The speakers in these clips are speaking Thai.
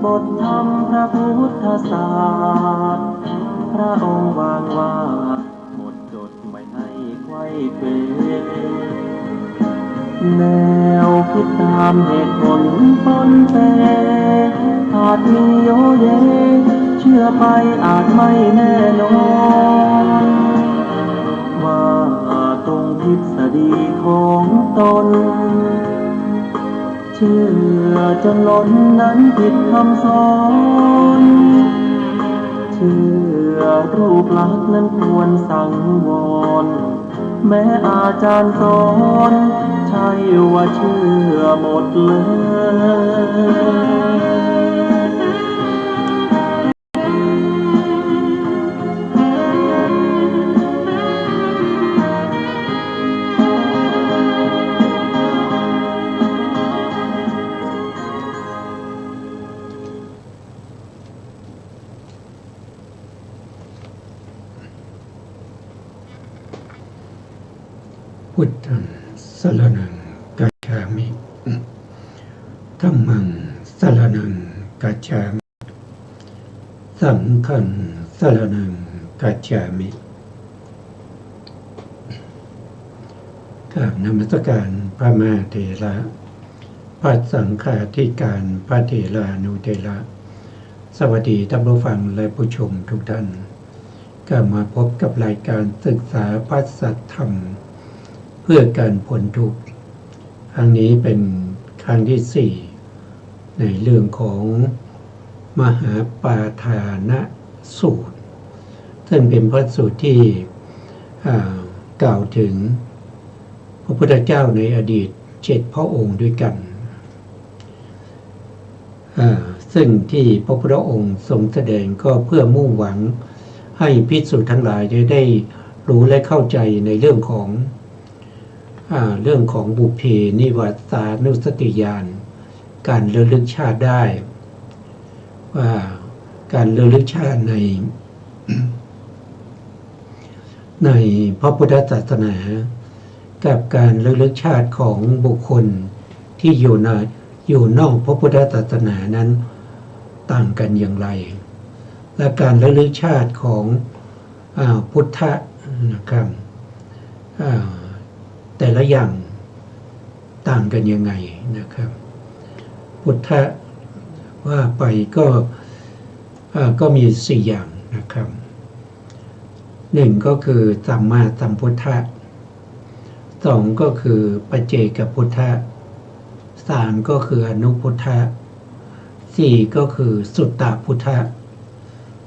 บทธรรมพระพุทธศาสตร์พระองค์วางว่าหมดจดไม่ให้ไขว้เขวแนวคิดตามเหตุผลปนเปอาจมีโยเยเชื่อไปอาจไม่แน่นอนว่าตรงทฤษฎีของตนเชื่อจนล้นนั้นผิดคำสอนเชื่อรูปลักษณ์นั้นควรสังวรแม้อาจารย์สอนใช่ว่าเชื่อหมดเลยพุทธังสรณังกัจฉามิธัมมังสรณังกัจฉามิสังฆังสรณังกัจฉามิกราบนมัสการพระมหาเถระพระสังฆาธิการพระเถรานุเถระสวัสดีท่านผู้ฟังและผู้ชมทุกท่านก็มาพบกับรายการศึกษาพระสัทธรรมเพื่อการพ้นทุกข์ครั้งนี้เป็นครั้งที่4ในเรื่องของมหาปาทานสูตรซึ่งเป็นพระสูตรที่กล่าวถึงพระพุทธเจ้าในอดีต7พระองค์ด้วยกันซึ่งที่พระพุทธองค์ทรงแสดงก็เพื่อมุ่งหวังให้ภิกษุทั้งหลายได้รู้และเข้าใจในเรื่องของบุพเพนิวาสานุสติญาณการระลึกชาติได้ว่าการระลึกชาติในพระพุทธศาสนากับการระลึกชาติของบุคคลที่อยู่นอกพระพุทธศาสนานั้นต่างกันอย่างไรและการระลึกชาติของพุทธะนะครับแต่ละอย่างต่างกันยังไงนะครับพุทธะว่าไปก็มี4อย่างนะครับ1ก็คือสัมมาสัมพุทธะ2ก็คือปัจเจกพุทธะ3ก็คืออนุพุทธะ4ก็คือสุตตพุทธะ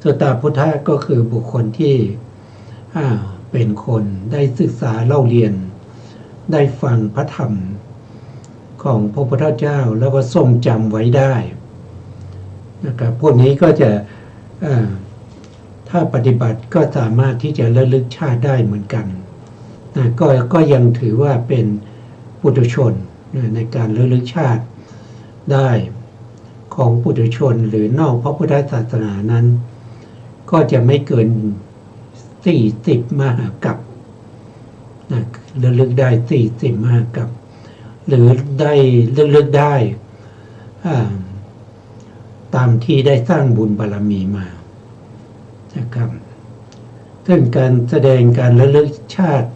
สุตตพุทธะก็คือบุคคลที่เป็นคนได้ศึกษาเล่าเรียนได้ฟังพระธรรมของพระพุทธเจ้าแล้วก็ทรงจำไว้ได้นะครับพวกนี้ก็จะถ้าปฏิบัติก็สามารถที่จะระลึกชาติได้เหมือนกันนะก็ยังถือว่าเป็นปุถุชนในการระลึกชาติได้ของปุถุชนหรือนอกพระพุทธศาสนานั้นก็จะไม่เกิน40มหากัประลึกได้40มหากัปหรือได้ระลึกได้ตามที่ได้สร้างบุญบารมีมานะครับซึ่งการแสดงการระลึกชาติ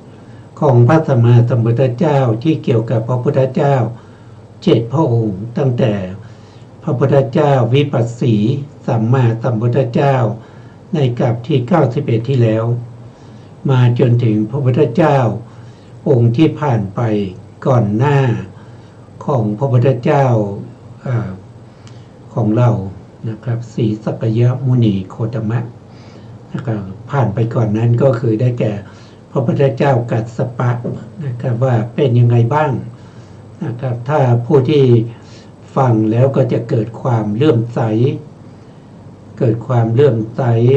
ของพระสัมมาสัมพุทธเจ้าที่เกี่ยวกับพระพุทธเจ้า7พระองค์ตั้งแต่พระพุทธเจ้าวิปัสสีสัมมาสัมพุทธเจ้าในกัปที่91ที่แล้วมาจนถึงพระพุทธเจ้าองค์ที่ผ่านไปก่อนหน้าของพระพุทธเจ้าของเรานะครับศรีสักยมุนีโคตมะนะครับผ่านไปก่อนนั้นก็คือได้แก่พระพุทธเจ้ากัสสปะนะครับว่าเป็นยังไงบ้างนะครับถ้าผู้ที่ฟังแล้วก็จะเกิดความเลื่อมใส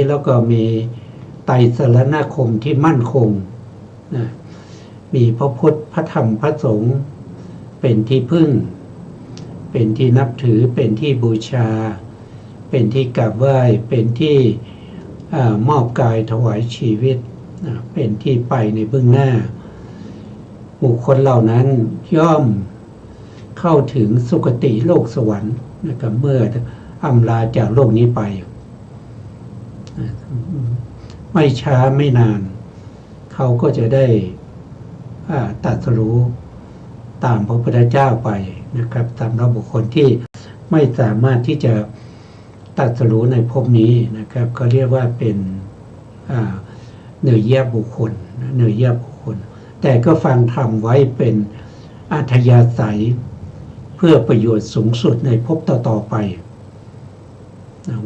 แล้วก็มีไตรสรณคมที่มั่นคงนะมีพระพุทธพระธรรมพระสงฆ์เป็นที่พึ่งเป็นที่นับถือเป็นที่บูชาเป็นที่กราบไหว้เป็นที่มอบกายถวายชีวิตเป็นที่ไปในเบื้องหน้าบุคคลเหล่านั้นย่อมเข้าถึงสุคติโลกสวรรค์นะครับเมื่อ อำลาจากโลกนี้ไปไม่ช้าไม่นานเขาก็จะได้ตรัสรู้ตามพระพุทธเจ้าไปนะครับสำหรับบุคคลที่ไม่สามารถที่จะตรัสรู้ในภพนี้นะครับก็เรียกว่าเป็นเหนือเยียบบุคคลเหนือเยียบบุคคลแต่ก็ฟังธรรมไว้เป็นอัธยาศัยเพื่อประโยชน์สูงสุดในภพต่อๆไป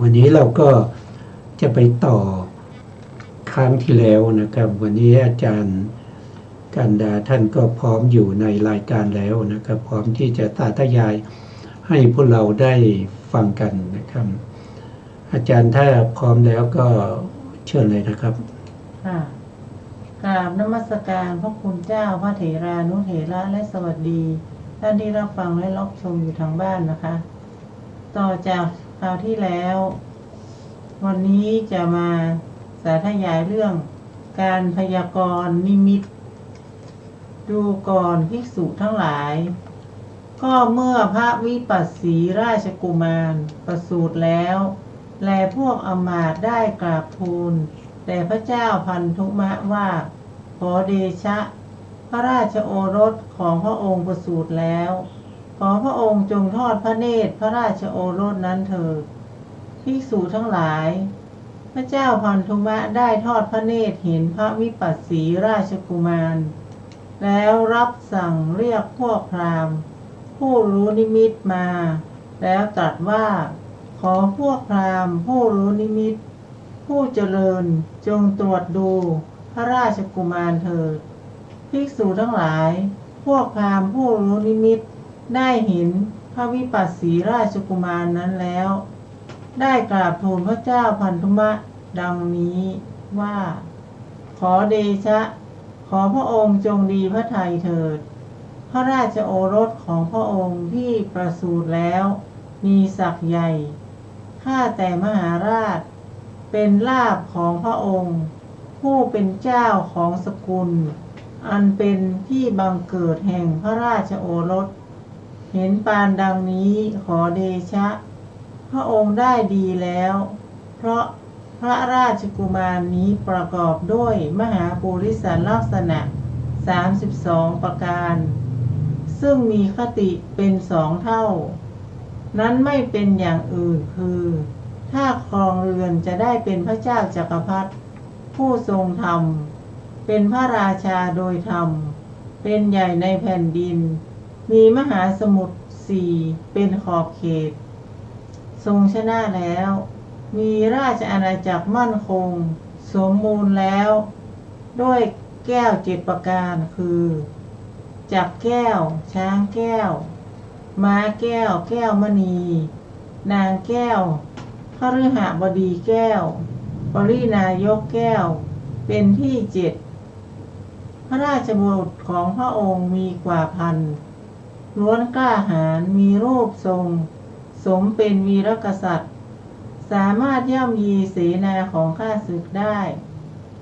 วันนี้เราก็จะไปต่อครั้งที่แล้วนะครับวันนี้อาจารย์กันดาท่านก็พร้อมอยู่ในรายการแล้วนะครับพร้อมที่จะสาธยายให้พวกเราได้ฟังกันนะครับอาจารย์ถ้าพร้อมแล้วก็เชิญเลยนะครับค่ะกราบนมัสการพระคุณเจ้าพระเถรานุเถระและสวัสดีท่านที่รับฟังและรับชมอยู่ทางบ้านนะคะต่อจากคราวที่แล้ววันนี้จะมาสาธยายเรื่องการพยากรณ์นิมิตดูก่อนภิกษุทั้งหลายก็เมื่อพระวิปัสสีราชกุมารประสูติแล้วแลพวกอมาตย์ได้กราบทูลแต่พระเจ้าพันธุมะว่าขอเดชะพระราชโอรสของพระองค์ประสูติแล้วขอพระองค์จงทอดพระเนตรพระราชโอรสนั้นเถิดภิกษุทั้งหลายพระเจ้าพันธุมะได้ทอดพระเนตรเห็นพระวิปัสสีราชกุมารแล้วรับสั่งเรียกพวกพราหมณ์ผู้รู้นิมิตมาแล้วตรัสว่าขอพวกพราหมณ์ผู้รู้นิมิตผู้เจริญจงตรวจดูพระราชกุมารเถิดภิกษุทั้งหลายพวกพราหมณ์ผู้รู้นิมิตได้เห็นพระวิปัสสีราชกุมารนั้นแล้วได้กราบทูลพระเจ้าพันธุมะดังนี้ว่าขอเดชะขอพระองค์จงดีพระทัยเถิดพระราชโอรสของพระองค์ที่ประสูติแล้วมีศักย์ใหญ่ข้าแต่มหาราชเป็นลาภของพระองค์ผู้เป็นเจ้าของสกุลอันเป็นที่บังเกิดแห่งพระราชโอรสเห็นปานดังนี้ขอเดชะพระองค์ได้ดีแล้วเพราะพระราชกุมารนี้ประกอบด้วยมหาปุริสลักษณะ32ประการซึ่งมีคติเป็น2เท่านั้นไม่เป็นอย่างอื่นคือถ้าครองเรือนจะได้เป็นพระเจ้าจักรพรรดิผู้ทรงธรรมเป็นพระราชาโดยธรรมเป็นใหญ่ในแผ่นดินมีมหาสมุทร4เป็นขอบเขตทรงชนะแล้วมีราชอาณาจักรมั่นคงสมบูรณ์แล้วด้วยแก้ว7ประการคือจักรแก้วช้างแก้วม้าแก้วแก้วมณีนางแก้วพฤหบดีแก้วปรินายกแก้วเป็นที่7พระราชบุตรของพระองค์มีกว่าพันล้วนกล้าหาญมีรูปทรงสมเป็นวีรกษัตริย์สามารถย่ำยีเสนาของข้าศึกได้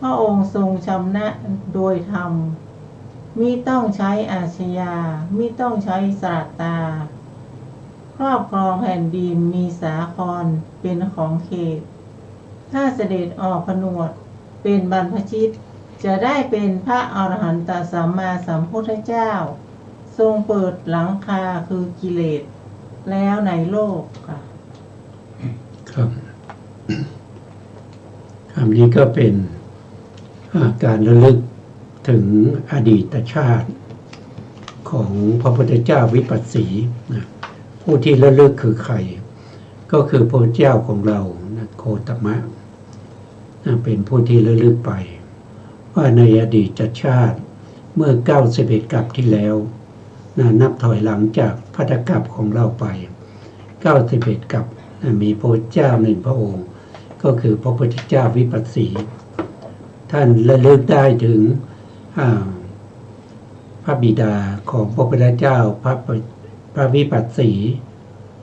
พระองค์ทรงชำนะโดยธรรมมิต้องใช้อาชญามิต้องใช้สรัตตาครอบครองแผ่นดินมีสาครเป็นของเขตถ้าเสด็จออกผนวดเป็นบรรพชิตจะได้เป็นพระอรหันตสัมมาสัมพุทธเจ้าทรงเปิดหลังคาคือกิเลสแล้วในโลกค่ะครับคำนี้ก็เป็นการระลึกถึงอดีตชาติของพระพุทธเจ้าวิปัสสีนะผู้ที่ระลึกคือใครก็คือพระเจ้าของเรานะโคตมะนะเป็นผู้ที่ระลึกไปว่าในอดีตชาติเมื่อ91กัปที่แล้วนะนับถอยหลังจากพัทธกัปของเราไป91กัปนะมีพระเจ้าหนึ่งพระองค์ก็คือพระพุทธเจ้าวิปัสสีท่านระลึกได้ถึงพระบิดาของพระพุทธเจ้าพระวิปัสสี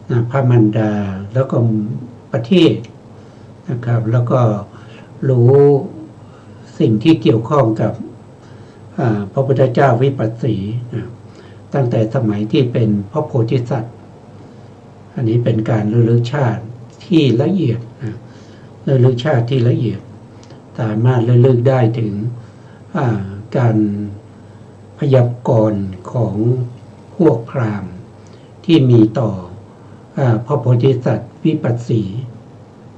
นะพระมารดาแล้วก็ประเทศนะครับแล้วก็รู้สิ่งที่เกี่ยวข้องกับพระพุทธเจ้าวิปัสสีนะตั้งแต่สมัยที่เป็นพระโพธิสัตว์อันนี้เป็นการระลึกชาติ ที่ละเอียดนะระลึกชาติที่ละเอียดสามารถระลึกได้ถึงการพยากรณ์ของพวกพราหมณ์ที่มีต่อพระโพธิสัตว์วิปัสสี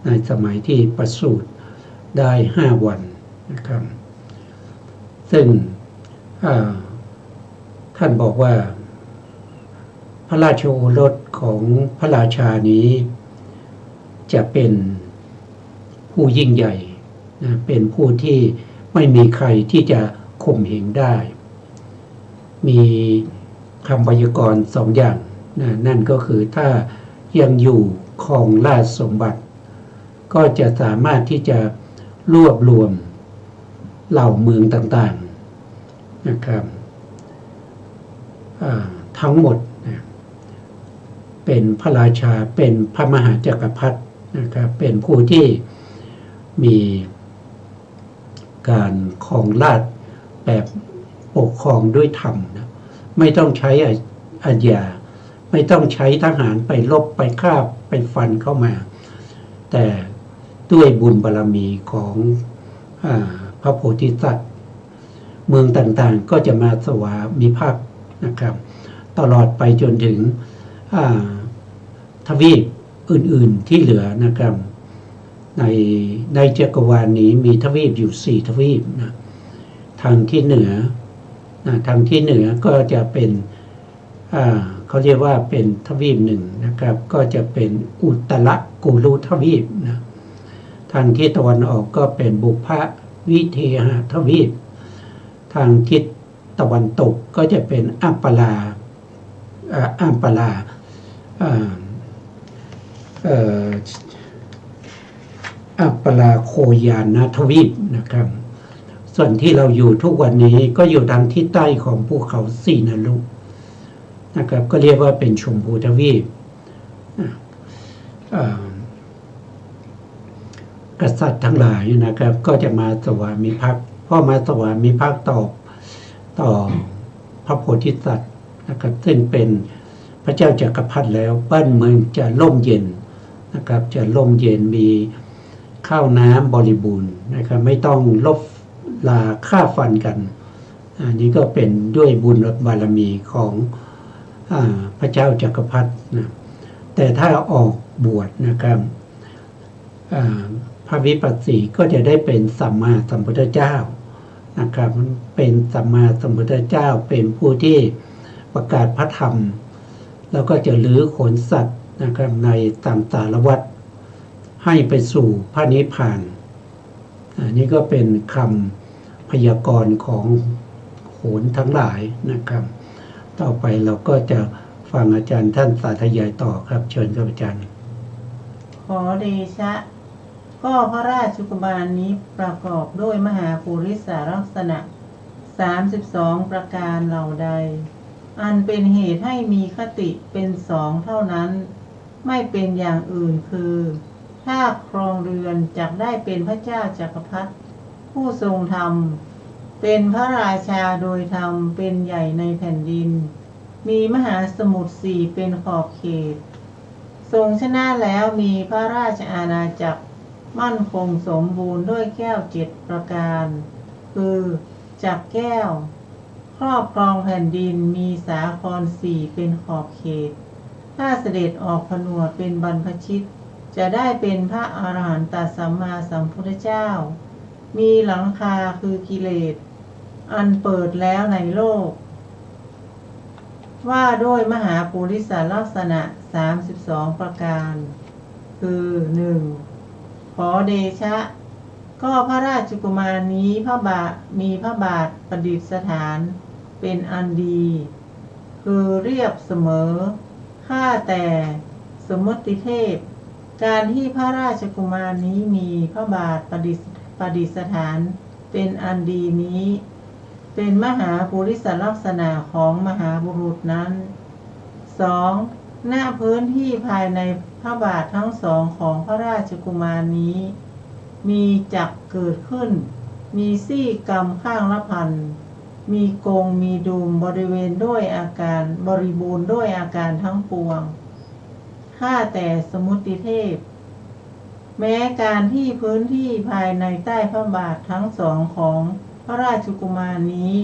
ในสมัยที่ประสูติได้5 วันนะครับซึ่งท่านบอกว่าพระราชโอรสของพระราชานี้จะเป็นผู้ยิ่งใหญ่นะเป็นผู้ที่ไม่มีใครที่จะข่มเหงได้มีคำพยากรณ์2 อย่างนะนั่นก็คือถ้ายังอยู่ครองราชสมบัติก็จะสามารถที่จะรวบรวมเหล่าเมืองต่างๆนะครับทั้งหมดนะเป็นพระราชาเป็นพระมหาจักรพรรดินะครับเป็นผู้ที่มีการครองราชย์แบบปกครองด้วยธรรมนะไม่ต้องใช้อาญาไม่ต้องใช้ทหารไปลบไปฆ่าไปฟันเข้ามาแต่ด้วยบุญบารมีของพระโพธิสัตว์เมืองต่างๆก็จะมาสวามิภักดิ์นะครับตลอดไปจนถึงทวีปอื่นๆที่เหลือนะครับในจักรวาลนี้มีทวีปอยู่4 ทวีปนะทางที่เหนือทางที่เหนือก็จะเป็นเขาเรียกว่าเป็นทวีปหนึ่งนะครับก็จะเป็นอุตรกุลุทวีปนะทางที่ตะวันออกก็เป็นบุพวิเทหทวีปทางทิศตะวันตกก็จะเป็นอัปปลาโคยานทวีปนะครับส่วนที่เราอยู่ทุกวันนี้ก็อยู่ทางทิศใต้ของภูเขาสีนรุนะครับก็เรียกว่าเป็นชมพูทวีปกษัตริย์ทั้งหลายนะครับก็จะมาสวามิภักดิ์พอมาสวามิภักดิ์ต่อพระโพธิสัตว์นะครับซึ่งเป็นพระเจ้าจักรพรรดิแล้วบ้านเมืองจะร่มเย็นนะครับจะร่มเย็นมีข้าวน้ำบริบูรณ์นะครับไม่ต้องลบลาฆ่าฟันกันอันนี้ก็เป็นด้วยบุญบารมีของพระเจ้าจักรพรรดินะแต่ถ้าออกบวชนะครับพระวิปัสสีก็จะได้เป็นสัมมาสัมพุทธเจ้านะครับเป็นสัมมาสัมพุทธเจ้าเป็นผู้ที่ประกาศพระธรรมแล้วก็จะลื้อขนสัตว์นะครับในสังสารวัฏให้ไปสู่พระนิพพานอันนี้ก็เป็นคำพยากรณ์ของโหรทั้งหลายนะครับต่อไปเราก็จะฟังอาจารย์ท่านสาธยายต่อครับเชิญครับอาจารย์ขอเดชะก็พระราชกุมารนี้ประกอบด้วยมหาปุริสลักษณะ32 ประการเหล่าใดอันเป็นเหตุให้มีคติเป็น2 เท่านั้นไม่เป็นอย่างอื่นคือถ้าครองเรือนจักได้เป็นพระเจ้าจักรพรรดิผู้ทรงธรรมเป็นพระราชาโดยธรรมเป็นใหญ่ในแผ่นดินมีมหาสมุทร4เป็นขอบเขตทรงชนะแล้วมีพระราชอาณาจักรมั่นคงสมบูรณ์ด้วยแก้ว7 ประการคือจักรแก้วครอบครองแผ่นดินมีสาคร4เป็นขอบเขตถ้าเสด็จออกผนวดเป็นบรรพชิตจะได้เป็นพระอรหันตสัมมาสัมพุทธเจ้ามีหลังคาคือกิเลสอันเปิดแล้วในโลกว่าด้วยมหาปุริสลักษณะ32 ประการคือ 1. ขอเดชะก็พระราชกุมารนี้มีพระบาทประดิษฐานเป็นอันดีคือเรียบเสมอข้าแต่สมมติเทพการที่พระราชกุมารนี้มีพระบาทประดิษฐานเป็นอันดีนี้เป็นมหาปุริสลักษณะของมหาบุรุษนั้น 2. ณพื้นที่ภายในพระบาททั้ง2ของพระราชกุมารนี้มีจักรเกิดขึ้นมีซี่กำข้างละพันมีกงมีดุมบริบูรณ์ด้วยอาการทั้งปวงข้าแต่สมุติเทพ แม้การที่พื้นที่ภายในใต้พระบาททั้งสองของพระราชกุมารนี้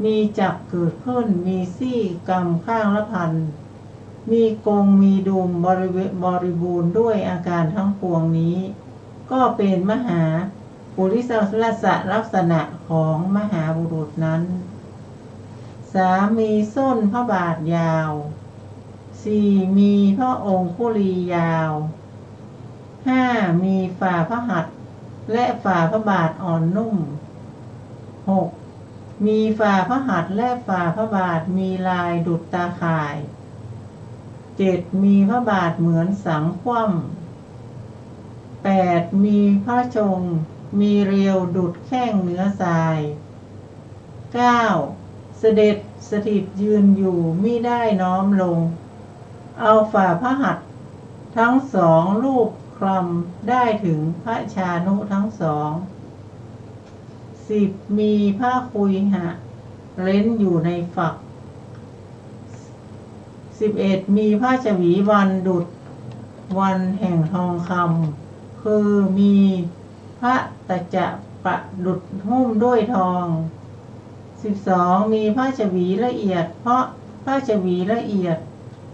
มีจักรเกิดขึ้นมีซี่กำข้างละพัน มีกงมีดุมบริบูรณ์ด้วยอาการทั้งปวงนี้ ก็เป็นมหาปุริสลักษณะของมหาบุรุษนั้นมีส้นพระบาทยาวมีพระองคุลียาวมีฝ่าพระหัตถ์และฝ่าพระบาทอ่อนนุ่มมีฝ่าพระหัตถ์และฝ่าพระบาทมีลายดุจตาข่ายมีพระบาทเหมือนสังคว่ำมีพระชงมีเรียวดุจแข้งเนื้อทรายเสด็จสถิตยืนอยู่มิได้น้อมลงเอาฝ่าพระหัตถ์ทั้งสองลูบคลำได้ถึงพระชานุทั้งสองมีผ้าคุยหะเร้นอยู่ในฝักมีผ้าฉวีวันดุจวันแห่งทองคำคือมีพระตะจะประดุจหุ้มด้วยทองมีผ้าฉวีละเอียดเพราะผ้าฉวีละเอียด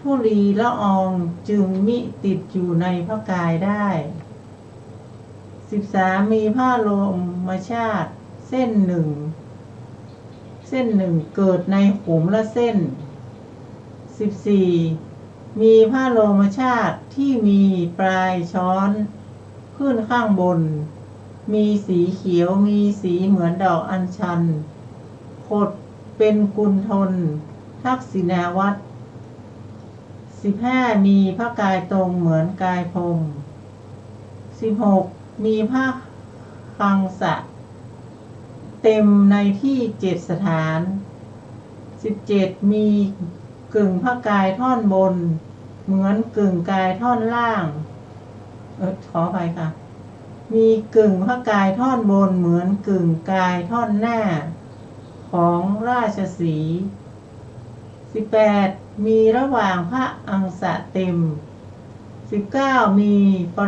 ธุลีละอองจึงมิติดอยู่ในพระกายได้มีผ้าโลมชาติเส้นหนึ่งเกิดในขุมละเส้นมีผ้าโลมชาติที่มีปลายช้อนขึ้นข้างบนมีสีเขียวมีสีเหมือนดอกอัญชันขดเป็นกุลทนทักษิณาวัตรมีพระกายตรงเหมือนกายพรหมมีผ้าคังสะเต็มในที่7 สถานมีกึ่งพระกายท่อนบนเหมือนกึ่งกายท่อนล่างขอไปค่ะมีกึ่งพระกายท่อนบนเหมือนกึ่งกายท่อนหน้าของราชสีห์มีระหว่างพระอังสะเต็มมีป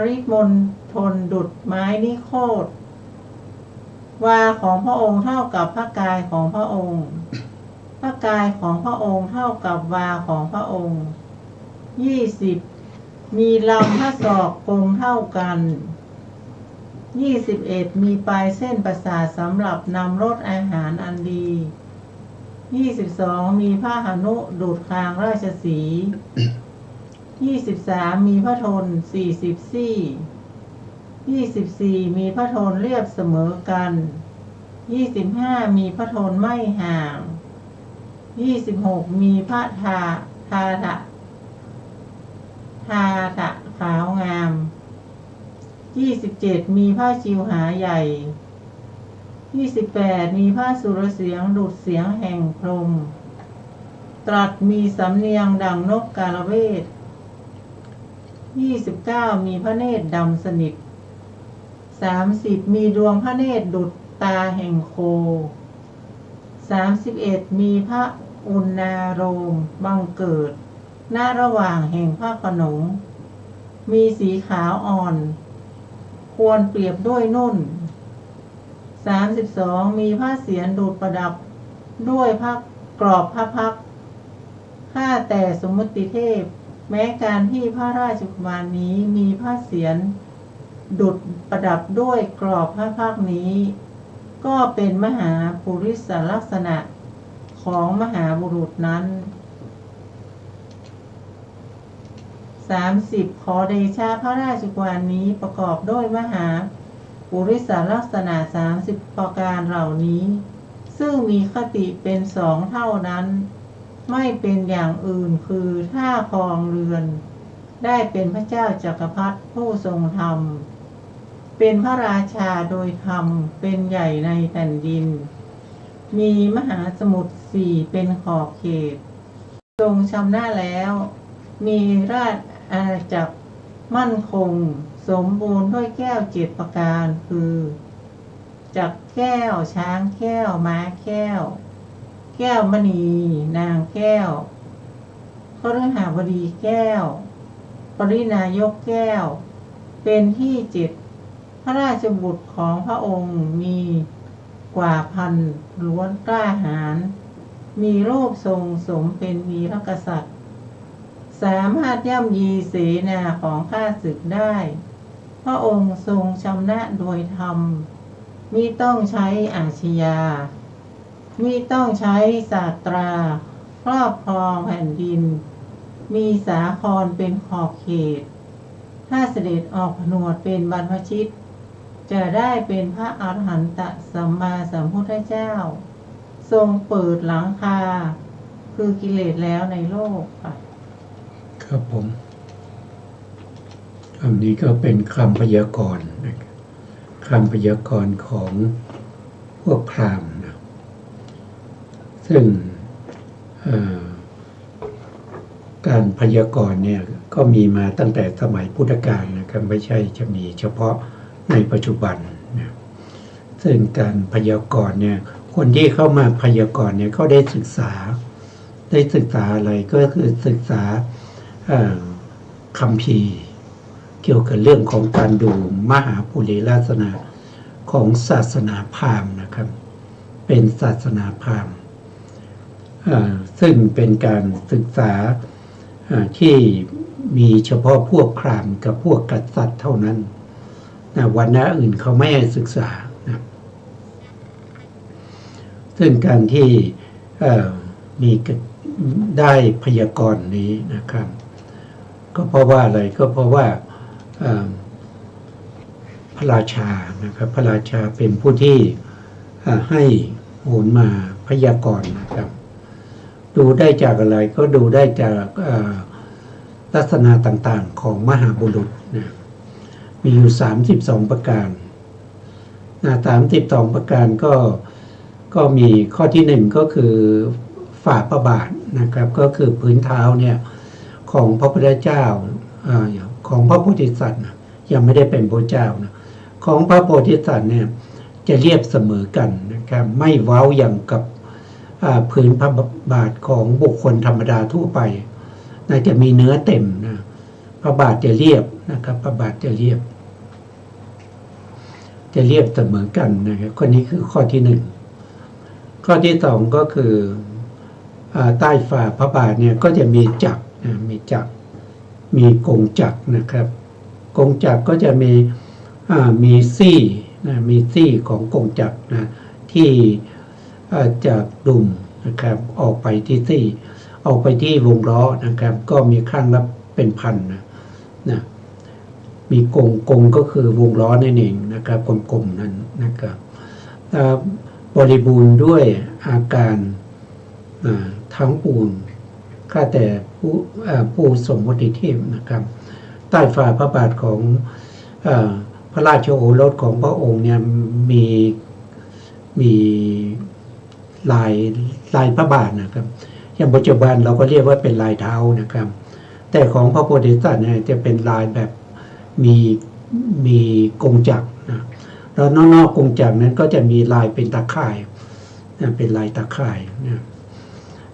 ริมณฑลดุจไม้นิโคธวาของพระองค์เท่ากับพระกายของพระองค์พระกายของพระองค์เท่ากับวาของพระองค์มีลำพระศอกกลมเท่ากันมีปลายเส้นประสาทสำหรับนำรสอาหารอันดีมีพระหนุดุจคางราชสีห์มีพระทน40 ซี่มีพระทนเรียบเสมอกันมีพระทนไม่ห่างมีพระทาทะขาวงามมีผ้าชิวหาใหญ่มีผ้าสุรเสียงดุจเสียงแห่งพรหมตรัสมีสำเนียงดังนกกาลเวทมีพระเนตรดำสนิทมีดวงพระเนตรดุจตาแห่งโคมีพระอุณาโรมบังเกิดหน้าระหว่างแห่งพระขนงมีสีขาวอ่อนควรเปรียบด้วยนุ่นมีผ้าเสียรดุจประดับด้วยพระกรอบพระพักตร์ข้าแต่สมมุติเทพแม้การที่พระราชกุมารนี้มีผ้าเสียรดุจประดับด้วยกรอบพระพักตร์นี้ก็เป็นมหาปุริสลักษณะของมหาบุรุษนั้นขอเดชะพระราชกุมารนี้ประกอบด้วยมหาปุริสลักษณะ30 ประการเหล่านี้ซึ่งมีคติเป็น2 เท่านั้นไม่เป็นอย่างอื่นคือถ้าครองเรือนได้เป็นพระเจ้าจักรพรรดิผู้ทรงธรรมเป็นพระราชาโดยธรรมเป็นใหญ่ในแผ่นดินมีมหาสมุทร4เป็นขอบเขตทรงชำนาญแล้วมีราชอาณาจักรมั่นคงสมบูรณ์ด้วยแก้ว7 ประการคือจักรแก้วช้างแก้วม้าแก้วแก้วมณีนางแก้วพฤหัสบดีแก้วปรินายกแก้ว เป็นที่7พระราชบุตรของพระองค์มีกว่าพันล้วนกล้าหาญมีรูปทรงสมเป็นวีรกษัตริย์สามารถย่ำยีเสนาของข้าศึกได้พระองค์ทรงชำนะโดยธรรมมิต้องใช้อาชญามิต้องใช้ศาสตราครอบครองแผ่นดินมีสาครเป็นขอบเขตถ้าเสด็จออกผนวดเป็นบรรพชิตจะได้เป็นพระอรหันตสัมมาสัมพุทธเจ้าทรงเปิดหลังคาคือกิเลสแล้วในโลกค่ะครับผมคำนี้ก็เป็นคำพยากรณ์นะครับคำพยากรณ์ของพวกพราหมณ์นะซึ่งการพยากรณ์เนี่ยก็มีมาตั้งแต่สมัยพุทธกาลนะครับไม่ใช่จะมีเฉพาะในปัจจุบันนะซึ่งการพยากรณ์เนี่ยคนที่เข้ามาพยากรณ์เนี่ยเขาได้ศึกษาอะไรก็คือศึกษาคัมภีร์เกี่ยวกับเรื่องของการดูมหาปุริลาสนะของศาสนาพราหมณ์นะครับเป็นศาสนาพราหมณ์ซึ่งเป็นการศึกษาที่มีเฉพาะพวกพราหมณ์กับพวกกษัตริย์เท่านั้นวรรณะอื่นเขาไม่ให้ศึกษานะซึ่งการที่มีได้พยากรณ์นี้นะครับก็เพราะว่าอะไรก็เพราะว่าพระราชานะครับพระราชาเป็นผู้ที่ให้โหรมาพยากรณ์นะครับดูได้จากอะไรก็ดูได้จากลักษณะต่างๆของมหาบุรุษนะมีอยู่32ประการ32ประการก็มีข้อที่1ก็คือฝ่าพระบาทนะครับก็คือพื้นเท้าเนี่ยของพระพุทธเจ้าของพระโพธิสัตว์ยังไม่ได้เป็นพระเจ้านะของพระโพธิสัตว์เนี่ยจะเรียบเสมอกันนะครับไม่เว้าอย่างกับพื้นพระบาทของบุคคลธรรมดาทั่วไปจะมีเนื้อเต็มนะพระบาทจะเรียบนะครับพระบาทจะเรียบเสมอกันนะครับข้อนี้คือข้อที่1ข้อที่2ก็คือใต้ฝ่าพระบาทเนี่ยก็จะมีจักรมีกงจักรนะครับกงจักรก็จะมีซี่มีซี่ของกงจักรนะที่จากดุมนะครับออกไปที่ซี่ออกไปที่วงล้อนะครับก็มีข้างละเป็นพันนะมีกงก็คือวงล้อนั่นเองนะครับกลมๆนั้นนะครับบริบูรณ์ด้วยอาการทั้งปวงข้าแต่ผู้สมมติเทพนะครับใต้ฝ่าพระบาทของพระราชโอรสของพระองค์เนี่ยมีลายพระบาทนะครับอย่างปัจจุบันเราก็เรียกว่าเป็นลายเท้านะครับแต่ของพระโพธิสัตว์เนี่ยจะเป็นลายแบบมีกงจักรนะแล้วนอกกงจักรนั้นก็จะมีลายเป็นตะข่ายเป็นลายตะข่ายนะ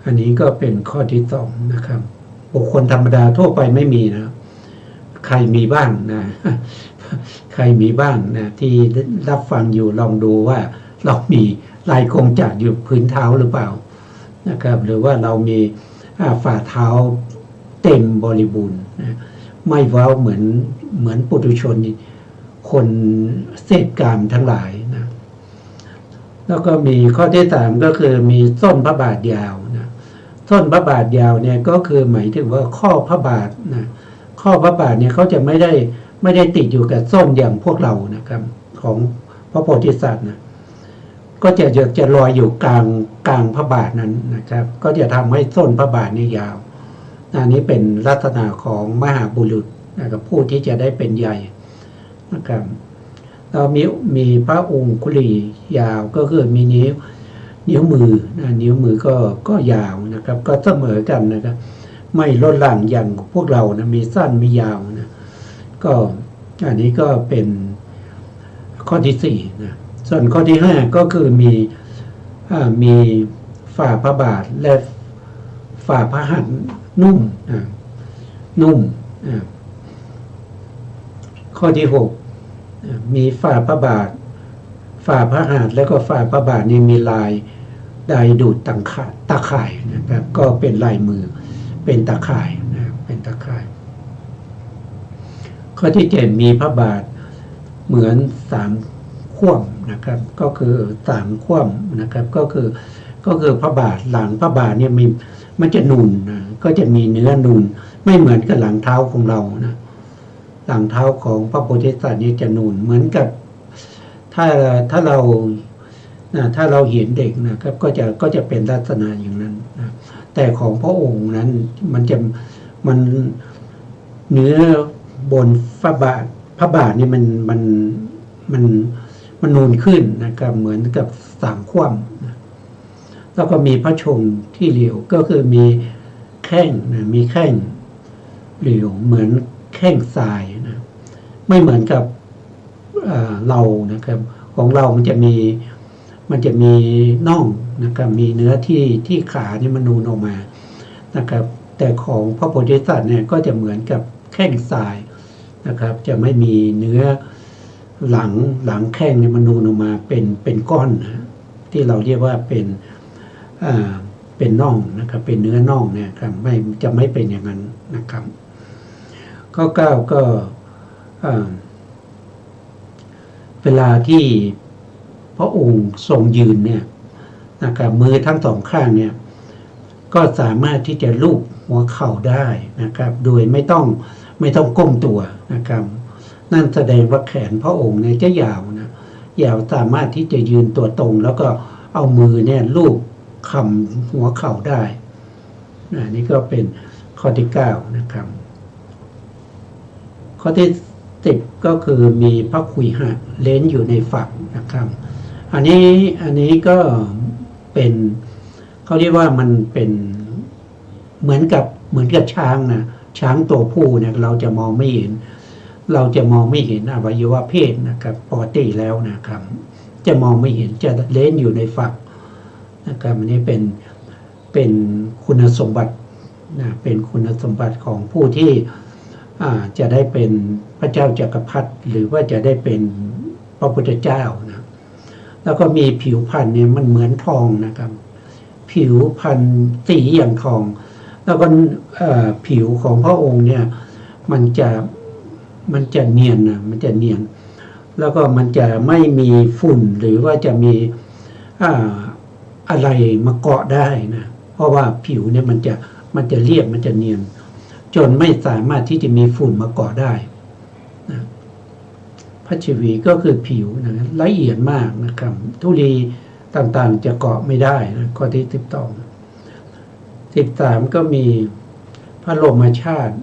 อันนี้ก็เป็นข้อที่2นะครับบุคคลธรรมดาทั่วไปไม่มีนะใครมีบ้างนะใครมีบ้างนะที่รับฟังอยู่ลองดูว่าเรามีลายกงจักรอยู่พื้นเท้าหรือเปล่านะครับหรือว่าเรามีฝ่าเท้าเต็มบริบูรณ์นะไม่เว้าเหมือนปุถุชนคนเสพกามทั้งหลายนะแล้วก็มีข้อที่3ก็คือมีส้นพระบาทยาวนะส้นพระบาทยาวเนี่ยก็คือหมายถึงว่าข้อพระบาทนะข้อพระบาทเนี่ยเขาจะไม่ได้ติดอยู่กับส้นอย่างพวกเรานะครับของพระโพธิสัตว์นะก็จะลอยอยู่กลางพระบาทนั้นนะครับก็จะทำให้ส้นพระบาทนี่ยาวอันนี้เป็นลักษณะของมหาบุรุษนะครับผู้ที่จะได้เป็นใหญ่นะครับเรามีพระองคุลียาวก็คือมีนิ้วมือนิ้วมือก็ยาวนะครับก็เสมอกันนะครับไม่ลดหลั่นอย่างพวกเรานะมีสั้นมียาวนะก็อันนี้ก็เป็นข้อที่4นะส่วนข้อที่5ก็คือมีฝ่าพระบาทและฝ่าพระหัตถ์นุ่มข้อ ข้อที่หกมีฝ่าพระบาทฝ่าพระหัตถ์แล้วก็ฝ่าพระบาทนี่มีลายได้ดูดตาข่ายนะครับ ก็เป็นลายมือเป็นตาข่ายนะเป็นตาข่าย ข้อที่เจ็ดมีพระบาทเหมือนสามขว้ำนะครับ ก็คือสามขว้ำนะครับ ก็คือพระบาทหลังพระบาทเนี่ยมันจะนูนนะก็จะมีเนื้อนูนไม่เหมือนกับหลังเท้าของเรานะหลังเท้าของพระโพธิสัตว์นี่จะนูนเหมือนกับถ้าเราเห็นเด็กนะครับก็จะเป็นลักษณะอย่างนั้นนะแต่ของพระองค์นั้นมันเนื้อบนพระบาทนี่มันนูนขึ้นนะครับเหมือนกับสามขว้ำนะแล้วก็มีพระชงที่เหลียวก็คือมีแข้งนะมีแข้งเหลียวเหมือนแข้งทรายนะไม่เหมือนกับเรานะครับของเรามันจะมีน่องนะครับมีเนื้อที่ขานี่มันนูนออกมานะครับแต่ของพระโพธิสัตว์เนี่ยก็จะเหมือนกับแข้งทรายนะครับจะไม่มีเนื้อหลังแข้งเนี่ยมันนูนออกมาเป็นก้อนนะที่เราเรียกว่าเป็นน่องนะครับเป็นเนื้อน่องเนี่ยครับจะไม่เป็นอย่างนั้นนะครับข้อ 9ก็เวลาที่พระองค์ทรงยืนเนี่ยนะครับมือทั้งสองข้างเนี่ยก็สามารถที่จะลูบหัวเข่าได้นะครับโดยไม่ต้องก้มตัวนะครับนั่นแสดงว่าแขนพระองค์เนี่ยจะยาวนะยาวสามารถที่จะยืนตัวตรงแล้วก็เอามือเนี่ยลูบคำหัวเข่าได้นี่ก็เป็นข้อที่9นะครับข้อที่10ก็คือมีพระขุยหักเล้นอยู่ในฝักนะครับอันนี้ก็เป็นเขาเรียกว่ามันเป็นเหมือนกับช้างนะช้างตัวผู้เนี่ยเราจะมองไม่เห็นอวัยวะเพศนะครับปกติแล้วนะครับจะมองไม่เห็นจะเล้นอยู่ในฝักนะครับอันนี้เป็นคุณสมบัตินะเป็นคุณสมบัติของผู้ที่จะได้เป็นพระเจ้าจักรพรรดิหรือว่าจะได้เป็นพระพุทธเจ้านะแล้วก็มีผิวพรรณเนี่ยมันเหมือนทองนะครับผิวพรรณสีอย่างทองแล้วก็ผิวของพระองค์เนี่ยมันจะเนียนนะมันจะเนียนแล้วก็มันจะไม่มีฝุ่นหรือว่าจะมีอะไรมาเกาะได้นะเพราะว่าผิวเนี่ยมันจะเรียบมันจะเนียนจนไม่สามารถที่จะมีฝุ่นมาเกาะได้นะพระชีวีก็คือผิวนะละเอียดมากนะครับธุลีต่างๆจะเกาะไม่ได้นะข้อที่13ก็มีพระโลมาชาติ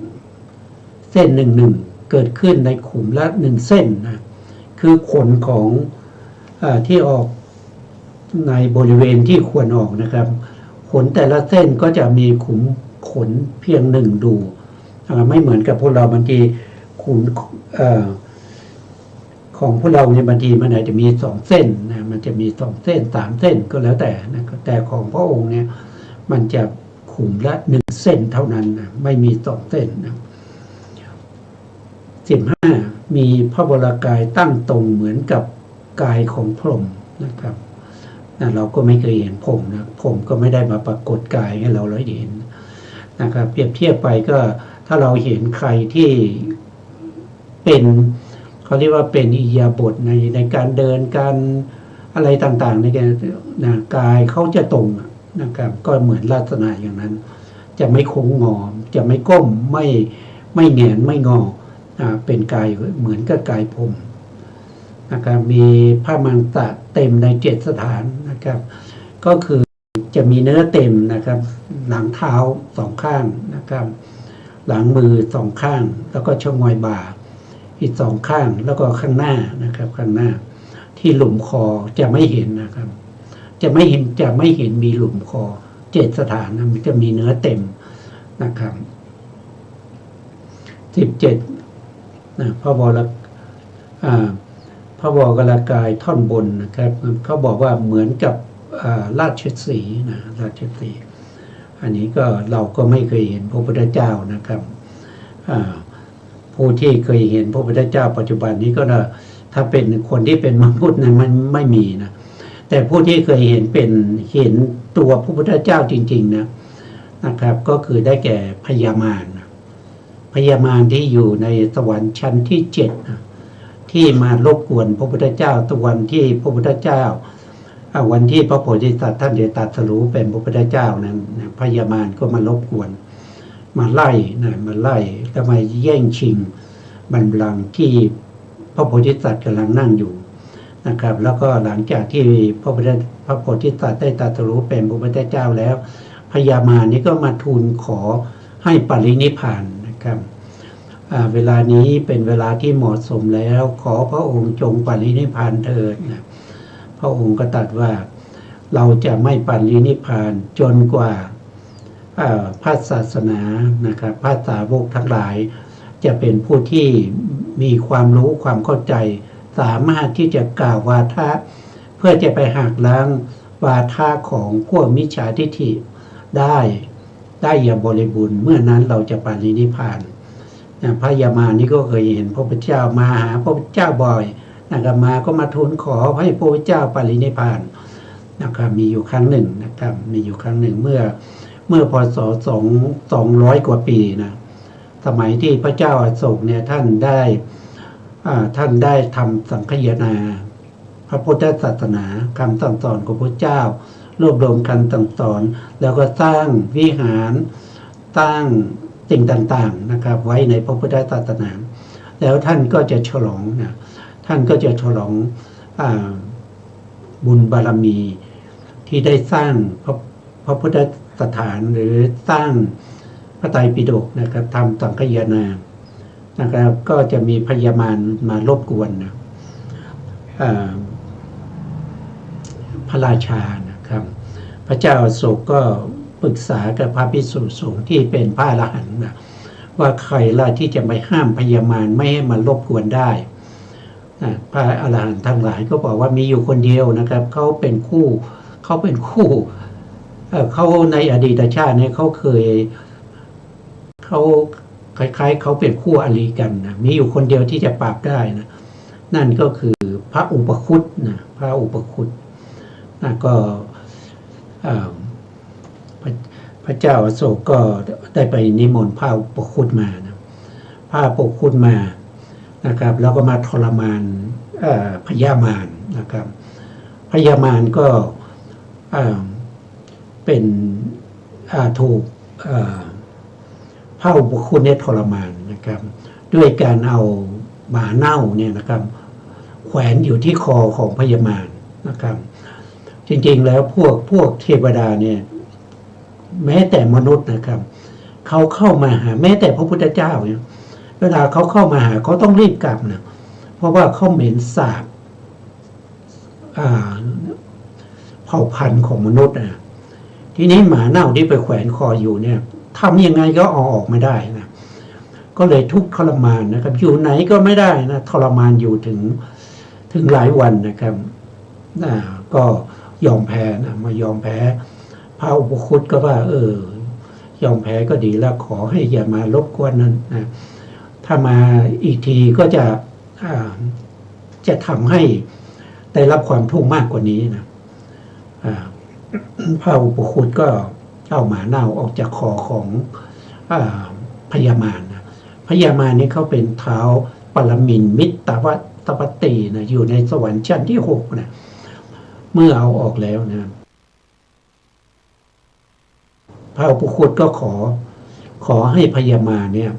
เส้นหนึ่งเกิดขึ้นในขุมละ1เส้นนะคือขนของที่ออกในบริเวณที่ควรออกนะครับขนแต่ละเส้นก็จะมีขุมขนเพียง1ดูไม่เหมือนกับพวกเราบางทีขุมของพวกเราเนี่ยบางทีมันอาจจะมี2เส้นนะมันจะมี2เส้น3เส้นก็แล้วแต่นะแต่ของพระองค์เนี่ยมันจะขุมละ1เส้นเท่านั้นนะไม่มี2เส้นนะ15มีพระวรากายตั้งตรงเหมือนกับกายของพรหมนะครับเราก็ไม่เคยเห็นผมนะผมก็ไม่ได้มาปรากฏกายให้เราเห็นนะครับเปรียบเทียบไปก็ถ้าเราเห็นใครที่เป็นเขาเรียกว่าเป็นอิริยาบถในการเดินการอะไรต่างๆในการกายเขาจะตรงนะครับก็เหมือนลักษณะอย่างนั้นจะไม่โค้งงอจะไม่ก้มไม่แหงนไม่งอเป็นกายเหมือนกับกายพรหมนะครับมีผ้ามังสะเต็มใน7สถานนะครับก็คือจะมีเนื้อเต็มนะครับหลังเท้า2ข้างนะครับหลังมือ2ข้างแล้วก็ชงอยบ่าอีก2ข้างแล้วก็ข้างหน้านะครับข้างหน้าที่หลุมคอจะไม่เห็นนะครับจะไม่เห็นมีหลุมคอ7สถานนะมันจะมีเนื้อเต็มนะครับ17นะพระวรากายท่อนบนนะครับเขาบอกว่าเหมือนกับราชสีห์นะราชสีห์อันนี้ก็เราก็ไม่เคยเห็นพระพุทธเจ้านะครับผ ผู้ที่เคยเห็นพระพุทธเจ้าปัจจุบันนี้ก็นะถ้าเป็นคนที่เป็นมนุษย์นะมันไม่มีนะแต่ผู้ที่เคยเห็นตัวพระพุทธเจ้าจริงๆนะครับก็คือได้แก่พญามารพญามารที่อยู่ในสวรรค์ชั้นที่7นะที่มารบกวนพระพุทธเจ้าตะวันที่พระพุทธเจ้าวันที่พระโพธิสัตว์ท่านได้ตรัสรู้เป็นพระพุทธเจ้านั้นพญามารก็มารบกวนมาไล่แล้วมาแย่งชิงบัลลังก์ที่พระโพธิสัตว์กำลังนั่งอยู่นะครับแล้วก็หลังจากที่พระโพธิสัตว์ได้ตรัสรู้เป็นพระพุทธเจ้าแล้วพญามารนี้ก็มาทูลขอให้ปรินิพพานนะครับเวลานี้เป็นเวลาที่เหมาะสมแล้วขอพระองค์จงปรินิพพานเถิดนะพระองค์ก็ตรัสว่าเราจะไม่ปรินิพพานจนกว่าพระศาสนานะครับพระสาวกทั้งหลายจะเป็นผู้ที่มีความรู้ความเข้าใจสามารถที่จะกล่าววาทะเพื่อจะไปหักล้างวาทะของพวกมิจฉาทิฏฐิได้อย่างบริบูรณ์เมื่อนั้นเราจะปรินิพพานพระยามารนี่ก็เคยเห็นพระพุทธเจ้ามาหาพระพุทธเจ้าบ่อยนะครับมาก็มาทูลขอให้พระพุทธเจ้าปรินิพพานนะครับมีอยู่ครั้งหนึ่งนะครับมีอยู่ครั้งหนึ่งเมื่อพศ200 กว่าปีนะสมัยที่พระเจ้าอโศกเนี่ยท่านได้ทำสังฆยนาพระพุทธศาสนาคำสั่งสอนของพระเจ้ารวบรวมคำสั่งสอนแล้วก็สร้างวิหารสร้างสิ่งต่างๆนะครับไว้ในพระพุทธศาสนาแล้วท่านก็จะฉลองนะท่านก็จะฉลองบุญบารมีที่ได้สร้างพระพุทธสถานหรือสร้างพระไตรปิฎกนะครับทำสังฆยนานะครับก็จะมีพญามารมารบกวนนะพระราชานะครับพระเจ้าอโศกก็ปรึกษากับพระภิกษุสงฆ์ที่เป็นพระอรหันต์นะว่าใครล่ะที่จะไปห้ามพญามารไม่ให้มารบกวนได้พระอรหันต์ทั้งหลายก็บอกว่ามีอยู่คนเดียวนะครับเขาเป็นคู่เขาในอดีตชาติเนี่ยเขาคล้ายๆเขาเป็นคู่อริกันนะมีอยู่คนเดียวที่จะปราบได้นะนั่นก็คือพระอุปคุตนะพระอุปคุตนะก็พระเจ้าอโศกก็ได้ไปนิมนต์พระอุปคุตมานะพระอุปคุตมานะครับแล้วก็มาทรมานพญามารนะครับพญามารก็เป็นถูกพระอุปคุตเนี่ยทรมานนะครับด้วยการเอาหมาเน่าเนี่ยนะครับแขวนอยู่ที่คอของพญามารนะครับจริงๆแล้วพวกเทวดาเนี่ยแม้แต่มนุษย์นะครับเขาเข้ามาหาแม้แต่พระพุทธเจ้าเนี่ยเวลาเขาเข้ามาหาเขาต้องรีบกลับนะเพราะว่าเขาเหม็นสาบเผ่าพันธุ์ของมนุษย์นะทีนี้หมาเน่าที่ไปแขวนคออยู่เนี่ยทำยังไงก็เอาออกไม่ได้นะก็เลยทุกข์ทรมานนะครับอยู่ไหนก็ไม่ได้นะทรมานอยู่ถึงหลายวันนะครับก็ยอมแพ้นะมายอมแพ้พระอุปคุตก็ว่ายอมแพ้ก็ดีแล้วขอให้อย่ามารบกวนนั้นนะถ้ามาอีกทีก็จะทำให้ได้รับความทุกข์มากกว่านี้นะพระอุปคุตก็เอาหมาเน่าออกจากคอของพญามารนะพญามารนี่เขาเป็นเท้าปรมินทร์มิตรตปฏินะอยู่ในสวรรค์ชั้นที่6นะเมื่อเอาออกแล้วนะพระอุปคุตก็ขอให้พญามารเนี่ย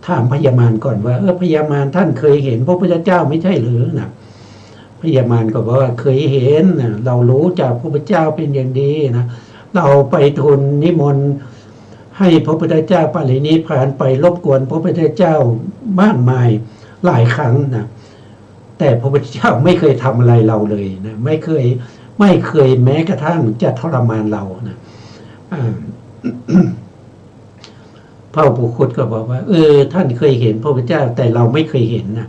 ถามพญามารก่อนว่าพญามารท่านเคยเห็นพระพุทธเจ้าไม่ใช่หรือนะพญามารก็บอกว่าเคยเห็นนะเรารู้จากพระพุทธเจ้าเป็นอย่างดีนะเราไปทูลนิมนต์ให้พระพุทธเจ้าปรินิพพานไปรบกวนพระพุทธเจ้ามากมายหลายครั้งนะแต่พระพุทธเจ้าไม่เคยทำอะไรเราเลยนะไม่เคยแม้กระทั่งจะทรมานเรานะพระอุปคุตก็บอกว่าท่านเคยเห็นพระพุทธเจ้าแต่เราไม่เคยเห็นนะ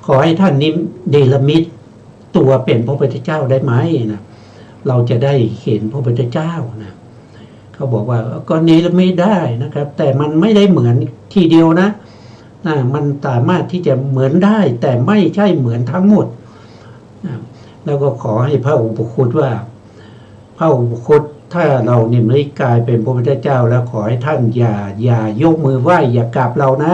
ขอให้ท่านนี้เดลมิตตัวเป็นพระพุทธเจ้าได้ไหมนะเราจะได้เห็นพระพุทธเจ้านะเขาบอกว่าก็นี้ไม่ได้นะครับแต่มันไม่ได้เหมือนทีเดียวนะ มันสามารถที่จะเหมือนได้แต่ไม่ใช่เหมือนทั้งหมดนะแล้วก็ขอให้พระอุปคุตว่าพระอุปคุตถ้าเราเนี่ยไม่กลายเป็นพระพุทธเจ้าแล้วขอให้ท่านอย่ายกมือไหว้อย่ากราบเรานะ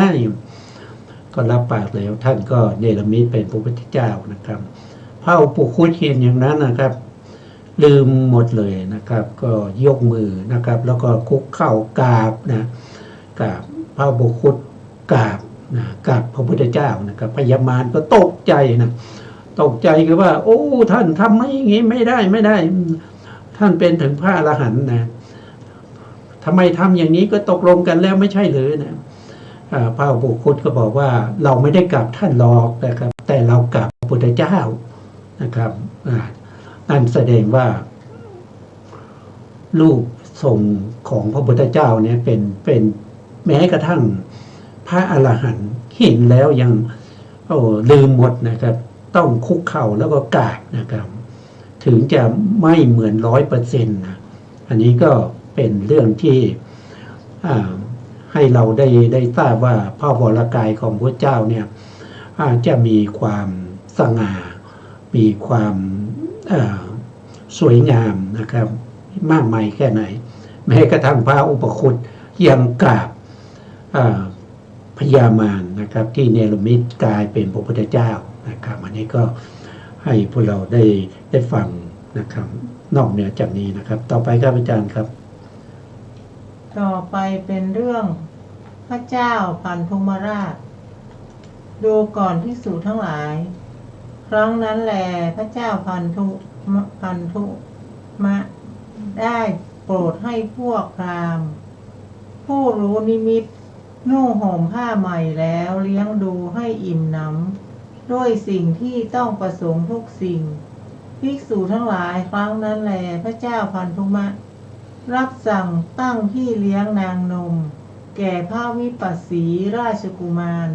ก็รับปากแล้วท่านก็เนรมิตเป็นพระพุทธเจ้านะครับพระอุปคุตเห็นอย่างนั้นนะครับลืมหมดเลยนะครับก็ยกมือนะครับแล้วก็คุกเข่ากราบนะกราบพระอุปคุตกราบนะกราบพระพุทธเจ้านะครับพญามารก็ตกใจนะตกใจคือว่าโอ้ท่านทำไม่อย่างนี้ไม่ได้ท่านเป็นถึงพระอรหันต์นะทำไมทำอย่างนี้ก็ตกลงกันแล้วไม่ใช่หรือนะพระอุปคุตก็บอกว่าเราไม่ได้กราบท่านหรอกนะครับแต่เรากราบพระพุทธเจ้านะครับนั่นแสดงว่ารูปทรงของพระพุทธเจ้าเนี่ยเป็นแม้กระทั่งพระอรหันต์เห็นแล้วยังลืมหมดนะครับต้องคุกเข่าแล้วก็กราบนะครับถึงจะไม่เหมือน100%นะอันนี้ก็เป็นเรื่องที่ให้เราได้ทราบว่าพระวรกายของพระเจ้าเนี่ยจะมีความสง่ามีความสวยงามนะครับมากมายแค่ไหนแม้กระทั่งพระอุปคุตยังกราบพญามารนะครับที่เนรมิตกลายเป็นพระพุทธเจ้านะครับอันนี้ก็ให้พวกเราได้ฟังนะครับนอกเหนือจากนี้นะครับต่อไปครับอาจารย์ครับต่อไปเป็นเรื่องพระเจ้าพันธุมราชดูก่อนภิกษุทั้งหลายครั้งนั้นแลพระเจ้าพันธุมะได้โปรดให้พวกพราหมณ์ผู้รู้นิมิตนุ่งห่มผ้าใหม่แล้วเลี้ยงดูให้อิ่มหนำด้วยสิ่งที่ต้องประสงค์ทุกสิ่งภิกษุทั้งหลายครั้งนั้นแลพระเจ้าพันธุมะรับสั่งตั้งที่เลี้ยงนางนมแก่พระวิปัสสีราชกุมาร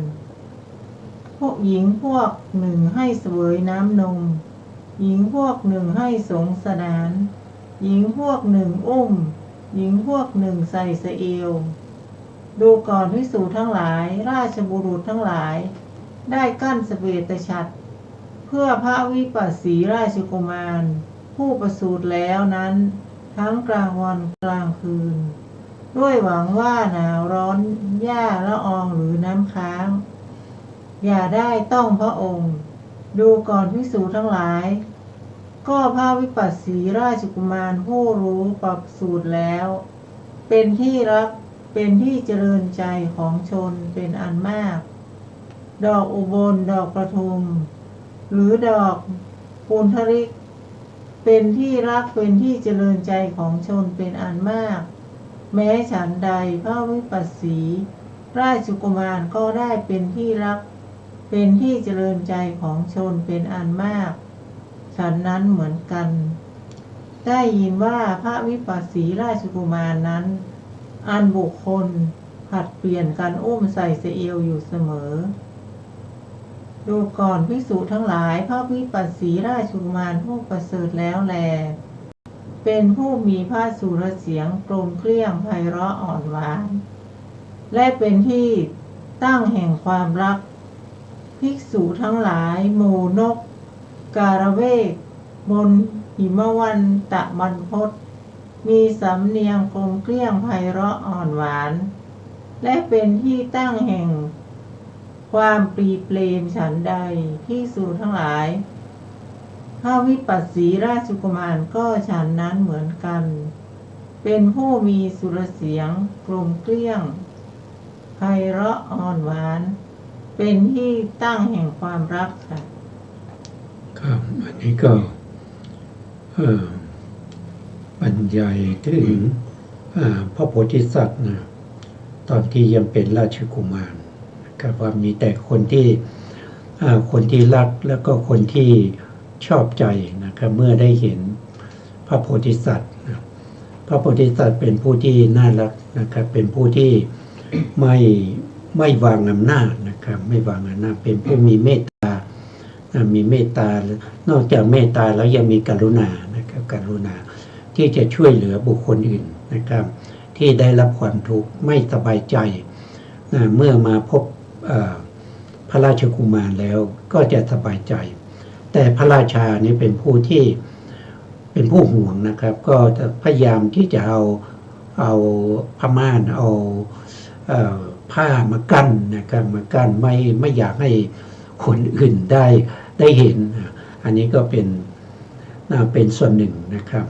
พวกหญิงพวกหนึ่งให้เสวยน้ำนมหญิงพวกหนึ่งให้สงสนานหญิงพวกหนึ่งอุ้มหญิงพวกหนึ่งใส่สะเอวดูก่อนภิกษุทั้งหลายราชบุรุษทั้งหลายได้กั้นสเวตฉัตรเพื่อพระวิปัสสีราชกุมารผู้ประสูติแล้วนั้นทั้งกลางวันกลางคืนด้วยหวังว่าหนาวร้อนหญ้าละอองหรือน้ำค้างอย่าได้ต้องพระองค์ดูก่อนภิกษุทั้งหลายก็พระวิปัสสีราชกุมารผู้รู้ประสูติแล้วเป็นที่รักเป็นที่เจริญใจของชนเป็นอันมากดอกอุบลดอกประทุมหรือดอกปุณธริกเป็นที่รักเป็นที่เจริญใจของชนเป็นอันมากแม้ฉันใดพระวิปัสสีราชกุมารก็ได้เป็นที่รักเป็นที่เจริญใจของชนเป็นอันมากฉันนั้นเหมือนกันได้ยินว่าพระวิปัสสีราชกุมารนั้นอันบุคคลผัดเปลี่ยนกันอุ้มใส่สะเอวอยู่เสมอดูก่อนภิกษุทั้งหลายพระวิปัสสีราชกุมารผู้ประเสริฐแล้วแลเป็นผู้มีพระสุรเสียงกลมเกลี้ยงไพเราะอ่อนหวานและเป็นที่ตั้งแห่งความรักภิกษุทั้งหลายหมู่นกการเวกบนหิมวันตะบรรพตมีสำเนียงกลมเกลี้ยงไพเราะอ่อนหวานและเป็นที่ตั้งแห่งความปรีเปรมฉันใดภิกษุทั้งหลายพระวิปัสสีราชกุมารก็ฉันนั้นเหมือนกันเป็นผู้มีสุรเสียงกลมเกลี้ยงไพเราะอ่อนหวานเป็นที่ตั้งแห่งความรักค่ะครับอันนี้ก็บรรยายถึงพระโพธิสัตว์นะตอนที่ยังเป็นราชกุมารนะครับว่ามีแต่คนที่รักแล้วก็คนที่ชอบใจนะครับเมื่อได้เห็นพระโพธิสัตว์นะพระโพธิสัตว์เป็นผู้ที่น่ารักนะครับเป็นผู้ที่ไม่วางอำนาจนะครับไม่วางอำนาจเป็นผู้มีเมตตา มีเมตตานอกจากเมตตาแล้วยังมีกรุณานะครับกรุณาที่จะช่วยเหลือบุคคลอื่นนะครับที่ได้รับความทุกข์ไม่สบายใจเมื่อมาพบ พระราชกุมารแล้วก็จะสบายใจแต่พระราชานี่เป็นผู้ที่เป็นผู้ห่วงนะครับก็จะพยายามที่จะเอาผ้าม่านเอาผ้ามากั้นนะครับมากั้นไม่อยากให้คนอื่นได้เห็นอันนี้ก็เป็นส่วนหนึ่งนะครับ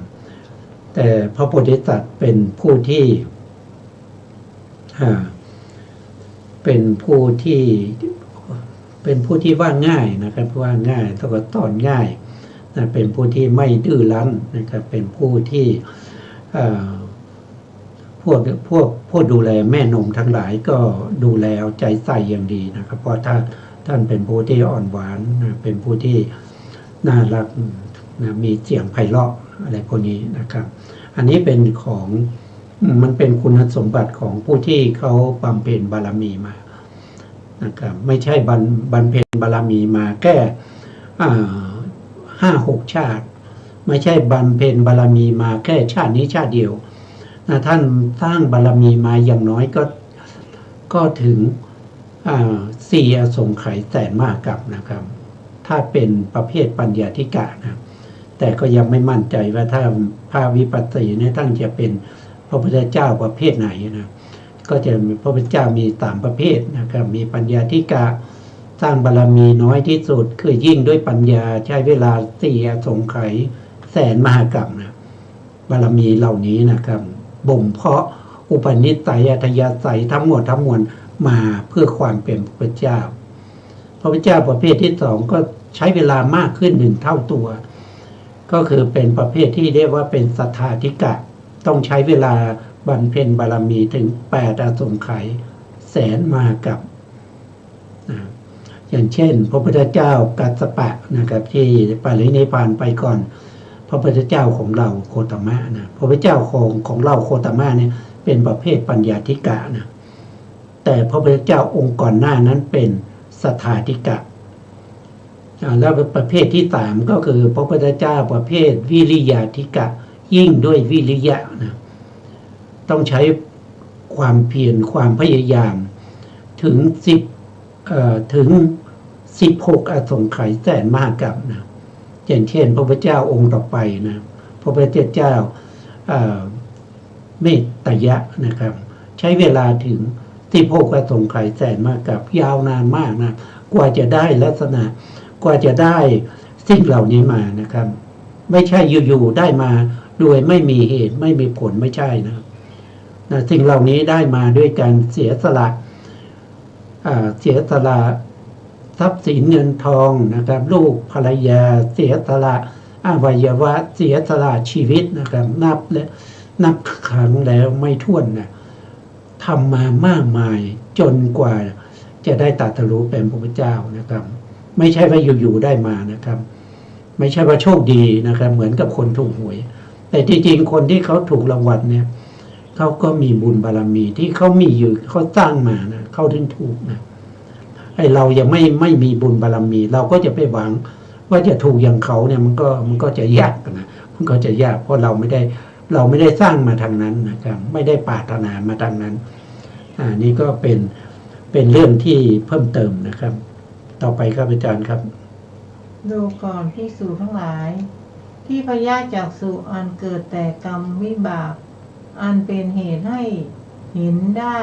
แต่พระโพธิสัตว์เป็นผู้ที่ว่าง่ายนะครับว่าง่ายแล้วก็ตอนง่ายนะเป็นผู้ที่ไม่ดื้อรั้นนะครับเป็นผู้ที่พวกดูแลแม่นมทั้งหลายก็ดูแลเอาใจใส่อย่างดีนะครับเพราะท่านเป็นผู้ที่อ่อนหวานนะเป็นผู้ที่น่ารักนะมีเสียงไพเราะอะไรพวกนี้นะครับอันนี้เป็นของมันเป็นคุณสมบัติของผู้ที่เขาบำเพ็ญบารมีมานะครับไม่ใช่บำเพ็ญบารมีมาแค่5-6 ชาติไม่ใช่บำเพ็ญบารมีมาแค่ชาตินี้ชาติเดียวนะท่านสร้างบารมีมาอย่างน้อยก็ถึง4 อสงไขยแสนมหากาพย์นะครับถ้าเป็นประเภทปัญญาธิกะนะแต่ก็ยังไม่มั่นใจว่าถ้าพระวิปัสสีเนี่ยท่านจะเป็นพระพุทธเจ้าประเภทไหนนะก็จะพระพุทธเจ้ามี3 ประเภทนะครับมีปัญญาธิกะสร้างบารมีน้อยที่สุดคือยิ่งด้วยปัญญาใช้เวลา4 อสงไขยแสนมหากาพย์นะบารมีเหล่านี้นะครับบ่มเพาะอุปนิสัยอัธยาศัยทั้งหมดทั้งมวลมาเพื่อความเป็นพระพุทธเจ้าพระพุทธเจ้าประเภทที่2ก็ใช้เวลามากขึ้น1 เท่าตัวก็คือเป็นประเภทที่เรียกว่าเป็นสัทธาธิกะต้องใช้เวลาบำเพ็ญบารมีถึง8 อสงไขยแสนมหากาพย์อย่างเช่นพระพุทธเจ้ากัสสปะนะครับที่ปรินิพพานไปก่อนพระพุทธเจ้าของเราโคตมะนะพระพุทธเจ้าของเราโคตมะเนี่ยเป็นประเภทปัญญาธิกะนะแต่พระพุทธเจ้าองค์ก่อนหน้านั้นเป็นสัทธาธิกะแล้วประเภทที่3ก็คือพระพุทธเจ้าประเภทวิริยาธิกะยิ่งด้วยวิริยะนะต้องใช้ความเพียรความพยายามถึง16 อสงไขยแสนมหากาพย์นะอย่างเช่นพระพุทธเจ้าองค์ต่อไปนะพระพุทธเจ้าเมตตยะนะครับใช้เวลาถึง16 อสงไขยแสนมหากาพย์ยาวนานมากนะกว่าจะได้ลักษณะกว่าจะได้สิ่งเหล่านี้มานะครับไม่ใช่อยู่ๆได้มาโดยไม่มีเหตุไม่มีผลไม่ใช่นะสิ่งเหล่านี้ได้มาด้วยการเสียสละทรัพย์สินเงินทองนะครับลูกภรรยาเสียสละอวัยวะเสียสละชีวิตนะครับนับครั้งแล้วไม่ถ้วนนะทำมามากมายจนกว่าจะได้ตรัสรู้เป็นพระพุทธเจ้านะครับไม่ใช่ว่าอยู่ๆได้มานะครับไม่ใช่ว่าโชคดีนะครับเหมือนกับคนถูกหวยแต่จริงๆคนที่เขาถูกรางวัลเนี่ยเขาก็มีบุญบารมีที่เขามีอยู่เขาสร้างมานะเขาถึงถูกนะไอเรายังไม่มีบุญบารมีเราก็จะไปหวังว่าจะถูกอย่างเขาเนี่ยมันก็จะยากนะมันก็จะยากเพราะเราไม่ได้สร้างมาทางนั้นนะครับไม่ได้ปรารถนามาทางนั้นนี่ก็เป็นเรื่องที่เพิ่มเติมนะครับต่อไปครับอาจารย์ครับดูก่อนภิกษุทั้งหลายที่พยาจักษุอันเกิดแต่กรรมวิบากอันเป็นเหตุให้เห็นได้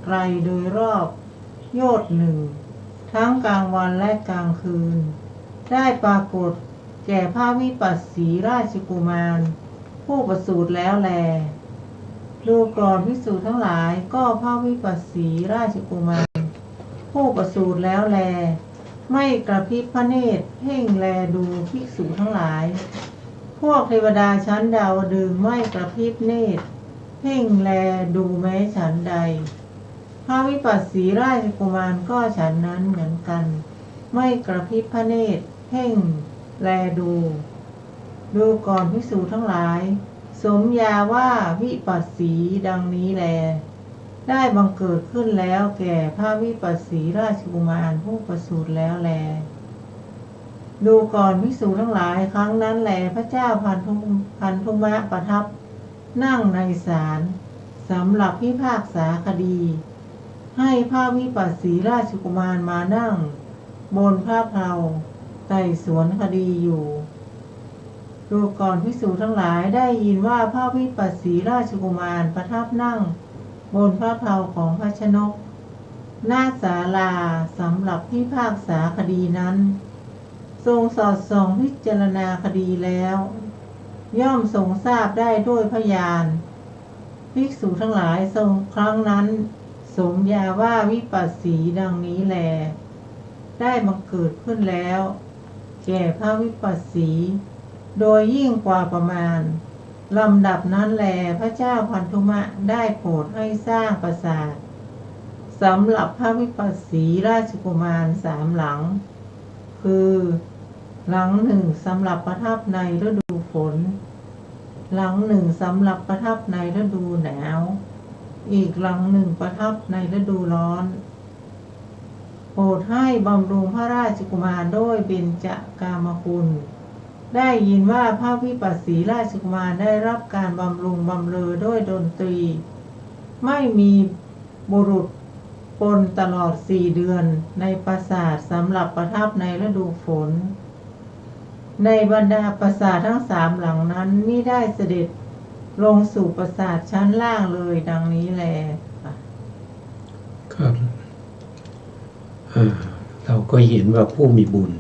ไกลโดยรอบโยชน์ 1ทั้งกลางวันและกลางคืนได้ปรากฏแก่พระวิปัสสีราชกุมารผู้ประสูติแล้วแลดูก่อนภิกษุทั้งหลายก็พระวิปัสสีราชกุมารผู้ประสูติแล้วแลไม่กระพริบพระเนตรเพ่งแลดูภิกษุทั้งหลายพวกเทวดาชั้นดาวดึงไม่กระพริบเนตรเพ่งแลดูแม้ฉันใดพระวิปัสสีราชกุมารก็ฉันนั้นเหมือนกันไม่กระพริบพระเนตรเพ่งแลดูก่อนภิกษุทั้งหลายสมญาว่าวิปัสสีดังนี้แลได้บังเกิดขึ้นแล้วแก่พระวิปัสสีราชกุมารผู้ประสูติแล้วแลดูก่อนภิกษุทั้งหลายครั้งนั้นแลพระเจ้าพันธุมะประทับนั่งในศาลสำหรับพิพากษาคดี ให้พระวิปัสสีราชกุมารมานั่งบนพระเพลาไต่สวนคดีอยู่ดูก่อนภิกษุทั้งหลายได้ยินว่าพระวิปัสสีราชกุมารประทับนั่งบนพระเพลาของพระชนกหน้าศาลาสำหรับพิพากษาคดีนั้นทรงสอดส่องพิจารณาคดีแล้วย่อมทรงทราบได้ด้วยพยานภิกษุทั้งหลายทรงครั้งนั้นสมญาว่าวิปัสสีดังนี้แลได้บังเกิดขึ้นแล้วแก่พระวิปัสสีโดยยิ่งกว่าประมาณลำดับนั้นแลพระเจ้าพันธุมะได้โปรดให้สร้างปราสาทสำหรับพระวิปัสสีราชกุมาร3 หลังคือหลังหนึ่งสำหรับประทับในฤดูฝนหลังหนึ่งสำหรับประทับในฤดูหนาวอีกหลังหนึ่งประทับในฤดูร้อนโปรดให้บำรุงพระราชกุมารด้วยเบญจกามคุณได้ยินว่าพระวิปัสสีราชกุมารได้รับการบำรุงบำเรอด้วยดนตรีไม่มีบุรุษปนตลอด4 เดือนในปราสาทสำหรับประทับในฤดูฝนในบรรดาปราสาททั้ง3 หลังนั้นมิได้เสด็จลงสู่ปราสาทชั้นล่างเลยดังนี้แลครับเราก็เห็นว่าผู้มีบุญ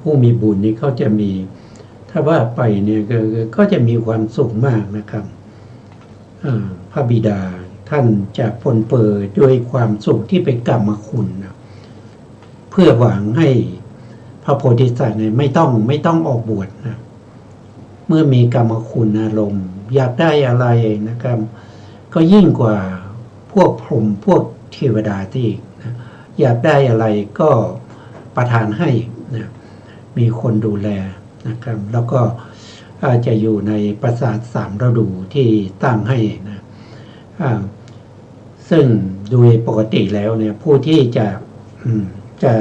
ผู้มีบุญนี่เขาจะมีถ้าว่าไปเนี่ยก็จะมีความสุขมากนะครับพระบิดาท่านจะปนเปื้อด้วยความสุขที่เป็นกรรมคุณนะเพื่อหวังให้พระโพธิสัตว์เนี่ยไม่ต้องออกบวชนะเมื่อมีกรรมคุณอารมณ์อยากได้อะไรนะครับก็ยิ่งกว่าพวกพรหมพวกเทวดาที่นะอยากได้อะไรก็ประทานให้นะมีคนดูแลนะครับแล้วก็จะอยู่ในปราสาท3 ฤดูที่ตั้งให้นะซึ่งโดยปกติแล้วเนี่ยผู้ที่จะ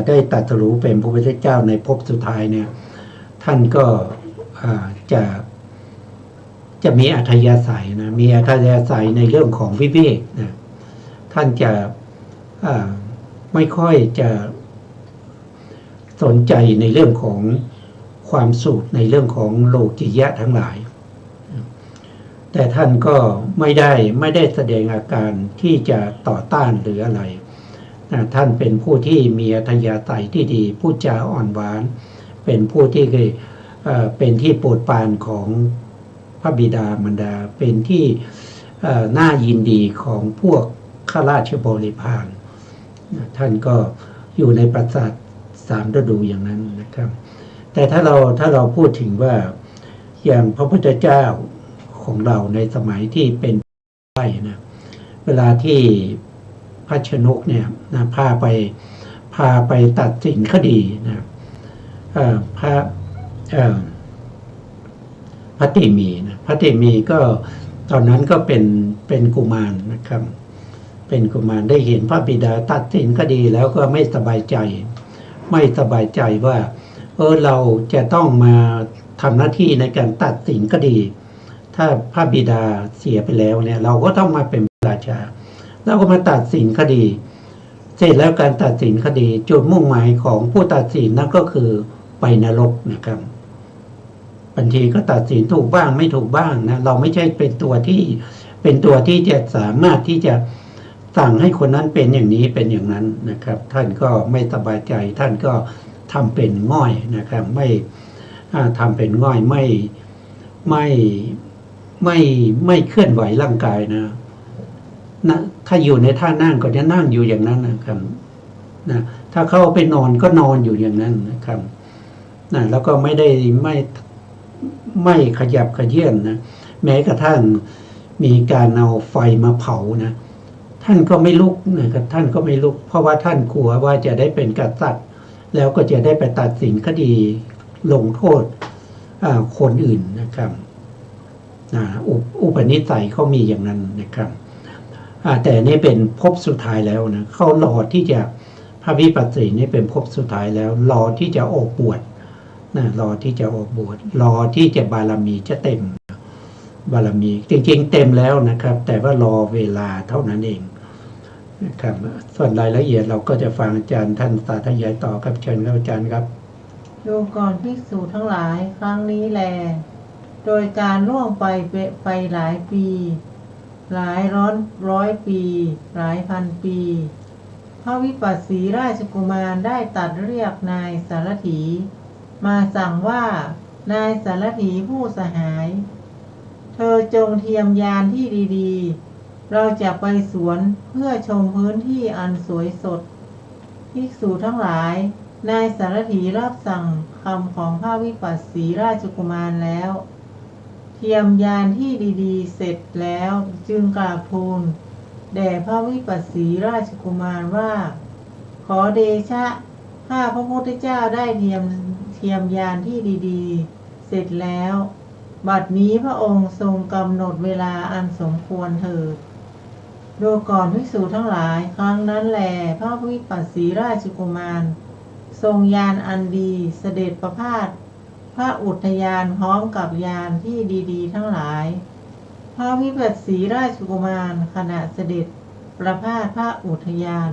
ได้ตรัสรู้เป็นพระพุทธเจ้าในภพสุดท้ายเนี่ยท่านก็จะมีอัธยาศัยนะมีอัธยาศัยในเรื่องของวิเวกนะท่านจะไม่ค่อยจะสนใจในเรื่องของความสุขในเรื่องของโลกิยะทั้งหลายแต่ท่านก็ไม่ได้แสดงอาการที่จะต่อต้านหรืออะไรนะท่านเป็นผู้ที่มีอัธยาศัยที่ดีพูดจาอ่อนหวานเป็นผู้ที่เป็นที่โปรดปรานของพระบิดามารดาเป็นที่น่ายินดีของพวกข้าราชบริพารท่านก็อยู่ในปราสาท3 ฤดูอย่างนั้นนะครับแต่ถ้าเราพูดถึงว่าอย่างพระพุทธเจ้าของเราในสมัยที่เป็นไปนะเวลาที่พระชนกเนี่ยนะพาไปตัดสินคดีนะพระเตมีนะพระเตมีก็ตอนนั้นก็เป็นกุมารนะครับเป็นกุมารได้เห็นพระบิดาตัดสินคดีแล้วก็ไม่สบายใจว่าเราจะต้องมาทำหน้าที่ในการตัดสินคดีถ้าพระบิดาเสียไปแล้วเนี่ยเราก็ต้องมาเป็นราชาเราก็มาตัดสินคดีเสร็จแล้วการตัดสินคดีจุดมุ่งหมายของผู้ตัดสินนั่นก็คือไปนรกนะครับบางทีก็ตัดสินถูกบ้างไม่ถูกบ้างนะเราไม่ใช่เป็นตัวที่จะสามารถที่จะสั่งให้คนนั้นเป็นอย่างนี้เป็นอย่างนั้นนะครับท่านก็ไม่สบายใจท่านก็ทำเป็นง่อยนะครับไม่ทำเป็นง่อยไม่เคลื่อนไหวร่างกายนะถ้าอยู่ในท่านั่งก็จะนั่งอยู่อย่างนั้นนะครับนะถ้าเข้าไปนอนก็นอนอยู่อย่างนั้นนะครับนะแล้วก็ไม่ขยับขยื่นนะแม้กระทั่งมีการเอาไฟมาเผานะท่านก็ไม่ลุกนะครับท่านก็ไม่ลุกเพราะว่าท่านกลัวว่าจะได้เป็นกษัตริย์แล้วก็จะได้ไปตัดสินคดีลงโทษคนอื่นนะครับอุปนิสัยเขามีอย่างนั้นนะครับแต่นี่เป็นภพสุดท้ายแล้วนะเขารอที่จะพระวิปัสสีนี่เป็นภพสุดท้ายแล้วรอที่จะออกบวชนะรอที่จะออกบวชรอที่จะบารมีจะเต็มบารมีจริงๆเต็มแล้วนะครับแต่ว่ารอเวลาเท่านั้นเอง นะครับส่วนรายละเอียดเราก็จะฟังอาจารย์ท่านสาธยายต่อครับเชิญครับอาจารย์ครับ ดูก่อนภิกษุทั้งหลายครั้งนี้แล โดยการล่วงไปหลายปี หลายร้อยปี หลายพันปี พระวิปัสสีราชกุมารได้ตรัสเรียกนายสารถี มาสั่งว่านายสารถีผู้สหาย เธอจงเทียมยานที่ดีๆ เราจะไปสวนเพื่อชมพื้นที่อันสวยสด ภิกษุทั้งหลาย นายสารถีรับสั่งคำของพระวิปัสสีราชกุมารแล้ว เทียมยานที่ดีๆ เสร็จแล้วจึงกราบทูลแด่พระวิปัสสีราชกุมารว่า ขอเดชะข้าพระพุทธเจ้าได้เทียมยานที่ดีๆ เสร็จแล้ว บัดนี้พระองค์ทรงกำหนดเวลาอันสมควรเถิด ดูก่อนภิกษุทั้งหลายครั้งนั้นแลพระวิปัสสีราชกุมารทรงยานอันดีเสด็จประพาสพระอุทยานพร้อมกับยานที่ดีๆทั้งหลายพระวิปัสสีราชกุมารขณะเสด็จประพาสพระอุทยาน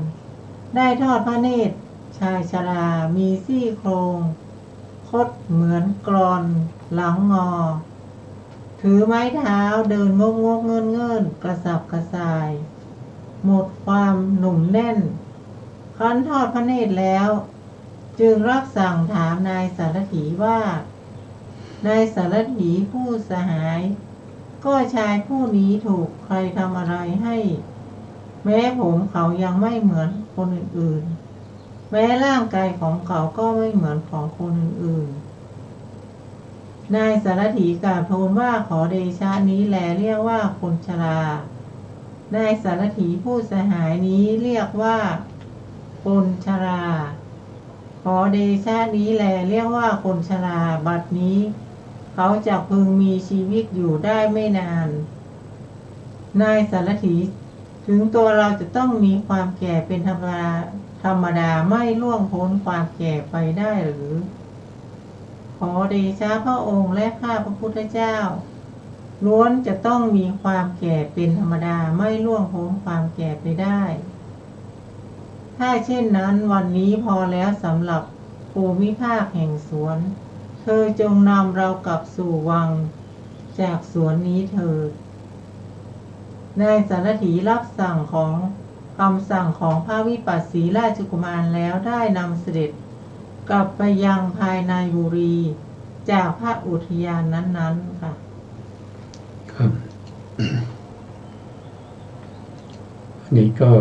ได้ทอดพระเนตรชายชรามีซี่โครงคดเหมือนกรอนหลังงอถือไม้เท้าเดินงกเงินกระสับกระส่ายหมดความหนุ่มแน่นครั้นทอดพระเนตรแล้วจึงรับสั่งถามนายสารถีว่านายสารถีผู้สหายก็ชายผู้นี้ถูกใครทำอะไรให้แม้ผมเขายังไม่เหมือนคนอื่นๆแม้ร่างกายของเขาก็ไม่เหมือนของคนอื่นๆนายสารถีกราบทูลว่าขอเดชะนี้แลเรียกว่าคนชรานายสารถีผู้สหายนี้เรียกว่าคนชราขอเดชะนี้แลเรียกว่าคนชราบัดนี้เขาจะพึงมีชีวิตอยู่ได้ไม่นานนายสารถีถึงตัวเราจะต้องมีความแก่เป็นธรรมดาไม่ล่วงพ้นความแก่ไปได้หรือขอเดชะพระองค์และข้าพระพุทธเจ้าล้วนจะต้องมีความแก่เป็นธรรมดาไม่ล่วงพ้นความแก่ไปได้ถ้าเช่นนั้นวันนี้พอแล้วสำหรับภูมิภาคแห่งสวนเธอจงนำเรากลับสู่วังจากสวนนี้เถิดนายสารถีรับสั่งของคำสั่งของพระวิปัสสีราชกุมารแล้วได้นำเสด็จกลับไปยังภายในบุรีจากพระอุทยานนั้นๆค่ะครับนี่ก็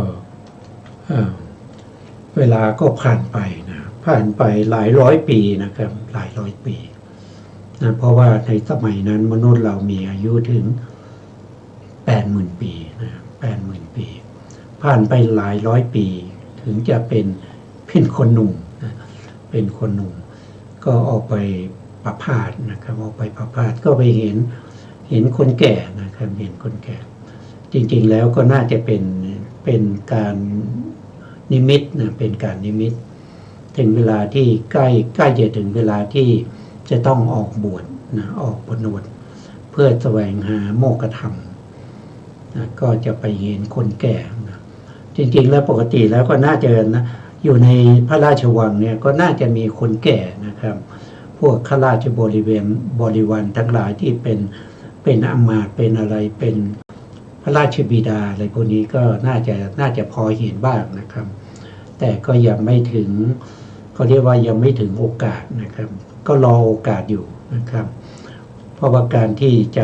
เวลาก็ผ่านไปนะผ่านไปหลายร้อยปีนะครับหลายร้อยปีนะเพราะว่าในสมัยนั้นมนุษย์เรามีอายุถึง 80,000 ปีนะ80,000 ปีผ่านไปหลายร้อยปีถึงจะเป็นคนหนุ่มนะเป็นคนหนุ่มก็ออกไปประพาสนะครับออกไปประพาสก็ไปเห็นคนแก่นะครับเห็นคนแก่จริงๆแล้วก็น่าจะเป็นการนิมิตนะเป็นการนิมิตถึงเวลาที่ใกล้จะถึงเวลาที่จะต้องออกบวชนะออกบวชเพื่อแสวงหาโมกขธรรมนะก็จะไปเห็นคนแก่นะจริงๆแล้วปกติแล้วก็น่าจะนะอยู่ในพระราชวังเนี่ยก็น่าจะมีคนแก่นะครับพวกข้าราชบริวารทั้งหลายที่เป็นอมาตย์เป็นอะไรเป็นพระราชบิดาอะไรพวกนี้ก็น่าจะพอเห็นบ้างนะครับแต่ก็ยังไม่ถึงเขาเรียกว่ายังไม่ถึงโอกาสนะครับก็รอโอกาสอยู่นะครับเพราะว่าการที่จ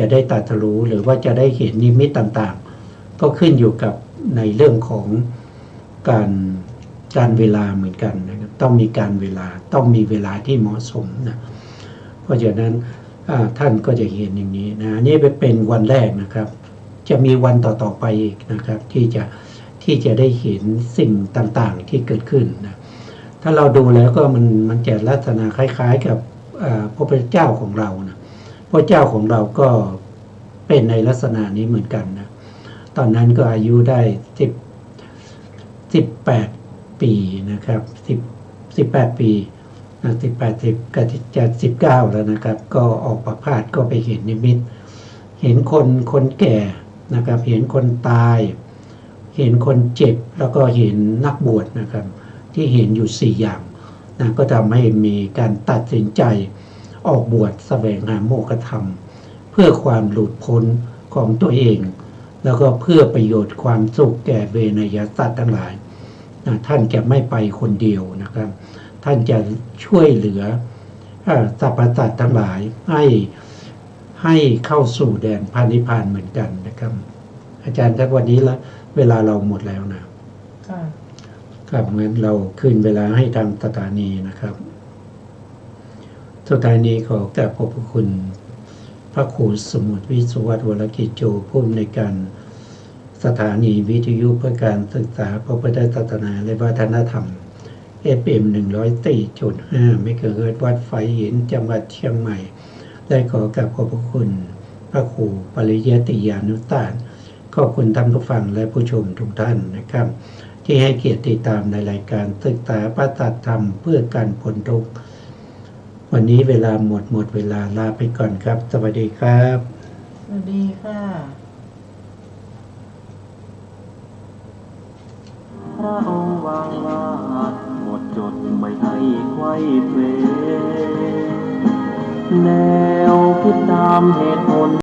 ะได้ตรัสรู้หรือว่าจะได้เห็นนิมิตต่างๆก็ขึ้นอยู่กับในเรื่องของการเวลาเหมือนกันนะครับต้องมีการเวลาต้องมีเวลาที่เหมาะสมนะเพราะฉะนั้นท่านก็จะเห็นอย่างนี้นะนี่เป็นวันแรกนะครับจะมีวันต่อๆไปอีกนะครับที่จะได้เห็นสิ่งต่างๆที่เกิดขึ้นนะถ้าเราดูแล้วก็มันจะลักษณะคล้ายๆกับพระพุทธเจ้าของเรานะพระเจ้าของเราก็เป็นในลักษณะนี้เหมือนกันนะตอนนั้นก็อายุได้18 ปีนะครับ18 ปีนะ18ก็จะ19แล้วนะครับก็ออกประพาสก็ไปเห็นนิมิตเห็นคนแก่นะครับเห็นคนตาย เห็นคนเจ็บแล้วก็เห็นนักบวชนะครับที่เห็นอยู่4อย่างนะก็ทำให้มีการตัดสินใจออกบวชแสวงหาโมกขธรรมเพื่อความหลุดพ้นของตัวเอง แล้วก็เพื่อประโยชน์ความสุขแก่เวนยสัตว์ทั้งหลายนะท่านจะไม่ไปคนเดียวนะครับท่านจะช่วยเหลือสรรพสัตว์ทั้งหลายให้เข้าสู่แดนพระนิพพานเหมือนกันนะครับอาจารย์ครับวันนี้ละเวลาเราหมดแล้วนะ ค่ะ ครับงั้นเราคืนเวลาให้ทางสถานีนะครับสถานีขอกราบขอบพระคุณพระครูสมุทรวิศวัตรวรกิจโจผู้อำนวยการสถานีวิทยุเพื่อการศึกษาพระพุทธศาสนาและวัฒนธรรม FM 104.5 เมกะเฮิรตซ์วัดไฟหินจังหวัดเชียงใหม่ได้ขอกราบขอบพระคุณพระครูปริยติยานุตาสขอบคุณท่านผู้ฟังและผู้ชมทุกท่านนะครับที่ให้เกียรติติดตามในรายการศึกษาพระสัจธรรมเพื่อการพ้นทุกข์วันนี้เวลาหมดเวลาลาไปก่อนครับสวัสดีครับ สวัสดีค่ะ พระองค์วางวาดหมดจดไม่ให้ไขว้เขวแนวคิดตามเหตุผล